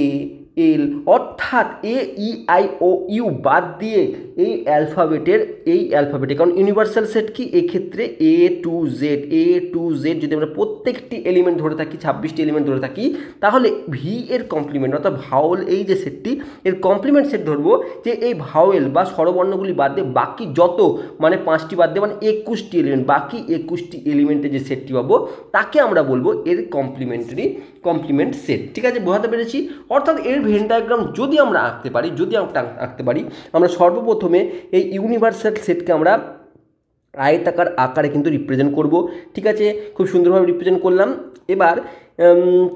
এল, অর্থাৎ এ ই আই ও ইউ বাদ দিয়ে এই অ্যালফাবেটে, কারণ ইউনিভার্সাল সেট কি এক্ষেত্রে এ টু জেড যদি আমরা প্রত্যেকটি এলিমেন্ট ধরে থাকি, 26টি এলিমেন্ট ধরে থাকি, তাহলে ভি এর কমপ্লিমেন্ট অর্থাৎ ভাওয়েল, এই যে সেটটি এর কমপ্লিমেন্ট সেট ধরবো যে এই ভাওয়েল বা স্বরবর্ণগুলি বাদ দিয়ে বাকি যত, মানে 5টি বাদ দিয়ে মানে 21টি এলিমেন্ট, বাকি 21টি এলিমেন্টের যে সেটটি পাবো তাকে আমরা বলবো এর কমপ্লিমেন্ট সেট, ঠিক আছে, বোঝাতে পেরেছি। অর্থাৎ এর ভেন ডায়াগ্রাম যদি আমরা আঁকতে পারি, আমরা সর্বপ্রথমে এই ইউনিভার্সাল সেটকে আমরা আয়তাকার আকারে কিন্তু রিপ্রেজেন্ট করব, ঠিক আছে, খুব সুন্দরভাবে রিপ্রেজেন্ট করলাম। এবার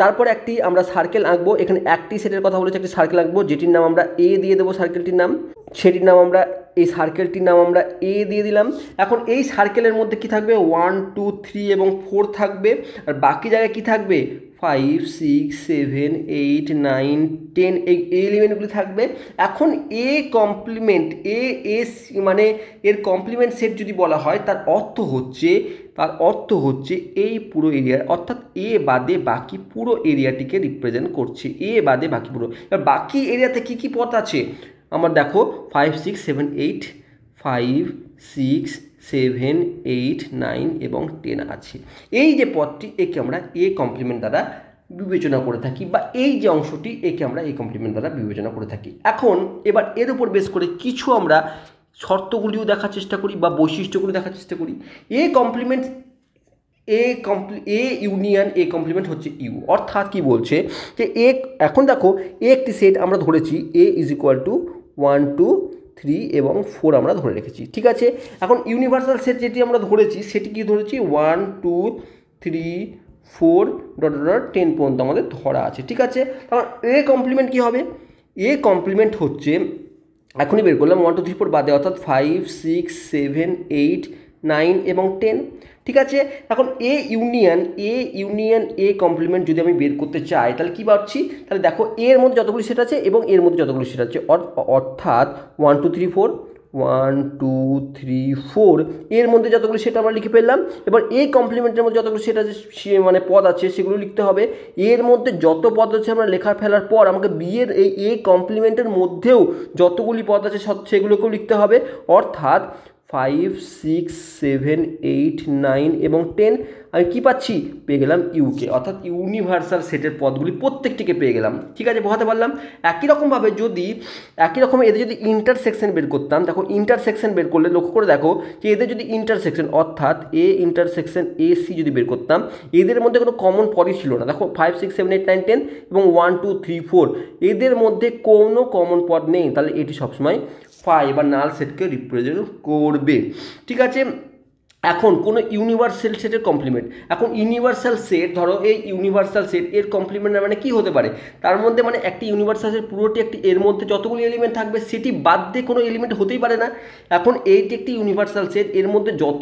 তারপর একটি আমরা সার্কেল আঁকবো, এখানে একটি সেটের কথা বলেছি, একটি সার্কেল আঁকবো যেটির নাম আমরা এ দিয়ে দেবো, সার্কেলটির নাম, সেটির নাম আমরা এই সার্কেলটির নাম আমরা এ দিয়ে দিলাম। এখন এই সার্কেলের মধ্যে কি থাকবে 1 2 3 এবং 4 থাকবে, আর বাকি জায়গায় কি থাকবে 5 6 7 8 9 10, এই এলিমেন্টগুলি থাকবে। এখন মানে এর কমপ্লিমেন্ট সেট যদি বলা হয় তার অর্থ হচ্ছে এই পুরো এরিয়ার, অর্থাৎ এ বাদে বাকি পুরো এরিয়াটিকে রিপ্রেজেন্ট করছে, এ বাদে বাকি পুরো। এবার বাকি এরিয়াতে কি পদ আছে আমার দেখো 5 6 7 8, 5 6 7 8 9 এবং 10 আছে। এই যে পদটি একে আমরা এ কমপ্লিমেন্ট দ্বারা বিবেচনা করে থাকি, বা এই যে অংশটি একে আমরা এই কমপ্লিমেন্ট দ্বারা বিবেচনা করে থাকি। এখন এবার এর উপর বেস করে কিছু আমরা শর্তগুলিও দেখার চেষ্টা করি বা বৈশিষ্ট্যগুলি দেখার চেষ্টা করি। এ ইউনিয়ন এ কমপ্লিমেন্ট হচ্ছে ইউ, অর্থাৎ কি বলছে যে এখন দেখো একটি সেট আমরা ধরেছি এ ইজ ইকুয়াল টু 1 2 3 এবং 4 আমরা ধরে রেখেছি, ঠিক আছে। এখন ইউনিভার্সাল সেট যেটি আমরা ধরেছি সেটি কি ধরেছি 1 2 3 4 10 পর্যন্ত আমাদের ধরা আছে, ঠিক আছে। তখন এ কমপ্লিমেন্ট কী হবে, এ কমপ্লিমেন্ট হচ্ছে এখনই বের করলাম 1 2 3 4 বাদে, অর্থাৎ 5 6 7 8 9 এবং 10, ঠিক আছে। এখন এ ইউনিয়ন এ কমপ্লিমেন্ট যদি আমি বের করতে চাই তাহলে কী পাচ্ছি, তাহলে দেখো এর মধ্যে যতগুলি সেট আছে এবং এর মধ্যে যতগুলি সেট আছে, অর্থাৎ 1 2 3 4 1 2 3 4 এর মধ্যে যতগুলি সেট আমরা লিখে ফেললাম। এবার এই কমপ্লিমেন্টের মধ্যে যতগুলি সেট আছে মানে পদ আছে সেগুলো লিখতে হবে। এর মধ্যে যত পদ আছে আমরা ফেলার পর আমাকে বিয়ের এই কমপ্লিমেন্টের মধ্যেও যতগুলি পদ আছে সেগুলোকেও লিখতে হবে, অর্থাৎ 5, 6, 7, 8, 9 এবং 10 আমি কি পাচ্ছি পেয়ে গেলাম ইউকে, অর্থাৎ ইউনিভার্সাল সেটের পদগুলি প্রত্যেকটিকে পেয়ে গেলাম। ঠিক আছে, বোঝাতে পারলাম। একই রকমভাবে যদি একই রকম এদের যদি ইন্টারসেকশন বের করতাম, দেখো ইন্টারসেকশন বের করলে লক্ষ্য করে দেখো যে এদের যদি ইন্টারসেকশন অর্থাৎ এ ইন্টারসেকশন এ সি যদি বের করতাম, এদের মধ্যে কোনো কমন পদই ছিল না। দেখো 5, 6, 7, 8, 9, 10 এবং 1, 2, 3, 4 এদের মধ্যে কোনো কমন পদ নেই, তাহলে এটি সবসময় ফাই বা নাল সেটকে রিপ্রেজেন্ট করবে। ঠিক আছে, এখন কোনো ইউনিভার্সাল সেটের কমপ্লিমেন্ট, এখন ইউনিভার্সাল সেট ধরো এই ইউনিভার্সাল সেট এর কমপ্লিমেন্ট মানে কি হতে পারে, তার মধ্যে মানে একটি ইউনিভার্সাল সেট পুরোটি একটি এর মধ্যে যতগুলি এলিমেন্ট থাকবে সেটি বাদ দিয়ে কোনো এলিমেন্ট হতেই পারে না। এখন এইটি একটি ইউনিভার্সাল সেট, এর মধ্যে যত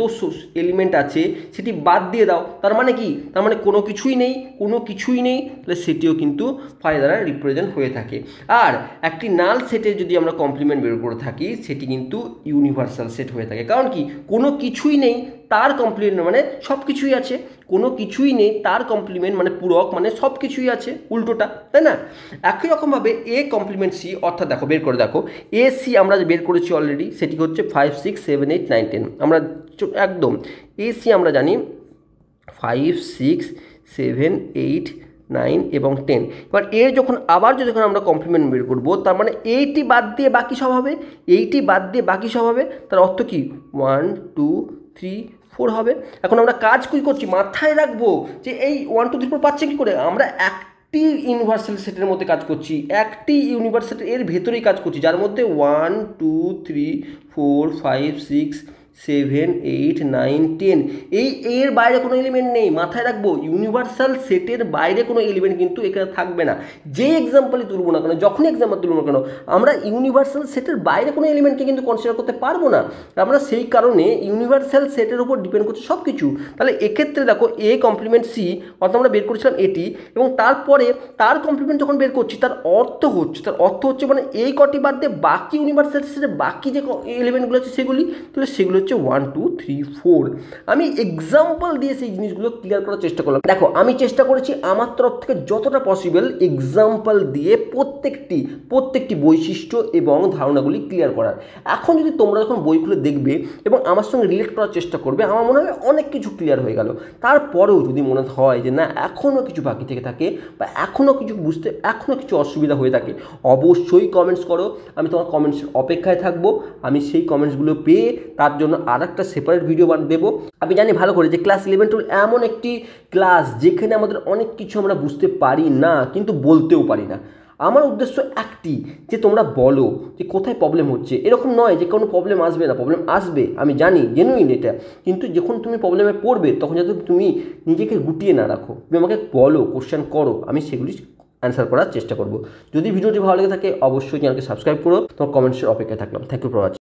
এলিমেন্ট আছে সেটি বাদ দিয়ে দাও, তার মানে কি, তার মানে কোনো কিছুই নেই, কোনো কিছুই নেই, তাহলে সেটিও কিন্তু ফাই দ্বারা রিপ্রেজেন্ট হয়ে থাকে। আর একটি নাল সেটের যদি আমরা কমপ্লিমেন্ট বের করে থাকি সেটি কিন্তু ইউনিভার্সাল সেট হয়ে থাকে, কারণ কি কোনো কিছুই নেই তার কমপ্লিমেন্ট মানে সব কিছুই আছে, কোনো কিছুই নেই তার কমপ্লিমেন্ট মানে পূরক মানে সব কিছুই আছে, উল্টোটা, তাই না? একই রকমভাবে এ কমপ্লিমেন্ট সি, অর্থাৎ দেখো বের করে দেখো এ সি আমরা বের করেছি অলরেডি, সেটি হচ্ছে 5, 6, 7, 8, 9, 10 আমরা একদম এ সি আমরা জানি 5, 6, 7, 8, 9 এবং 10। এবার এর যখন আবার যখন আমরা কমপ্লিমেন্ট বের করবো, তার মানে এইটি বাদ দিয়ে বাকি সব হবে, এইটি বাদ দিয়ে বাকি সব হবে, তার অর্থ কি 1, 2, 3, 4 হবে। এখন আমরা কাজ কী করছি মাথায় রাখবো যে এই 1, 2, 3, 4 পাচ্ছে কী করে, আমরা একটি ইউনিভার্সাল সেটের মধ্যে কাজ করছি, একটি ইউনিভার্সাল এর ভেতরেই কাজ করছি, যার মধ্যে 1, 2, 3, 4, 5, 6, 7, 8, 9, 10 এই এর বাইরে কোনো এলিমেন্ট নেই, মাথায় রাখবো ইউনিভার্সাল সেটের বাইরে কোনো এলিমেন্ট কিন্তু এখানে থাকবে না। যে এক্সাম্পলই তুলবো না কেন, যখনই এক্সাম্পল তুলবো না কেন, আমরা ইউনিভার্সাল সেটের বাইরে কোনো এলিমেন্টকে কিন্তু কনসিডার করতে পারবো না, আমরা সেই কারণে ইউনিভার্সাল সেটের উপর ডিপেন্ড করছে সব কিছু। তাহলে এক্ষেত্রে দেখো এ কমপ্লিমেন্ট সি, অর্থাৎ আমরা বের করেছিলাম এটি, এবং তারপরে তার কমপ্লিমেন্ট যখন বের করছি তার অর্থ হচ্ছে মানে এই কটি বাদ দিয়ে বাকি ইউনিভার্সাল সেটের বাকি যে এলিমেন্টগুলো আছে সেগুলি, তাহলে সেগুলো হচ্ছে 1, 2, 3, 4। আমি এক্সাম্পল দিয়ে সেই জিনিসগুলো ক্লিয়ার করার চেষ্টা করলাম। দেখো আমি চেষ্টা করেছি আমার তরফ থেকে যতটা পসিবল এক্সাম্পল দিয়ে প্রত্যেকটি বৈশিষ্ট্য এবং ধারণাগুলি ক্লিয়ার করার। এখন যদি তোমরা যখন বই খুলে দেখবে এবং আমার সঙ্গে রিলেট করার চেষ্টা করবে, আমার মনে হয় অনেক কিছু ক্লিয়ার হয়ে গেল। তারপরেও যদি মনে হয় যে না এখনও কিছু বাকি থেকে থাকে বা এখনও কিছু বুঝতে এখনও কিছু অসুবিধা হয়ে থাকে, অবশ্যই কমেন্টস করো, আমি তোমার কমেন্টসের অপেক্ষায় থাকবো। আমি সেই কমেন্টসগুলো পেয়ে তার জন্য আর একটা সেপারেট ভিডিও দেবো। আমি জানি ভালো করে যে ক্লাস 11, 12 এমন একটি ক্লাস যেখানে আমাদের অনেক কিছু আমরা বুঝতে পারি না, কিন্তু বলতেও পারি না। আমার উদ্দেশ্য একটি, যে তোমরা বলো যে কোথায় প্রবলেম হচ্ছে। এরকম নয় যে কোনো প্রবলেম আসবে না, প্রবলেম আসবে, আমি জানি, জেনুইন এটা, কিন্তু যখন তুমি প্রবলেমে পড়বে তখন যাতে তুমি নিজেকে গুটিয়ে না রাখো, তুমি আমাকে বলো, কোশ্চেন করো, আমি সেগুলি অ্যান্সার করার চেষ্টা করব। যদি ভিডিওটি ভালো লেগে থাকে অবশ্যই চ্যানেলকে সাবস্ক্রাইব করো। তোমার কমেন্টসের অপেক্ষায় থাকলাম। Thank you for watching.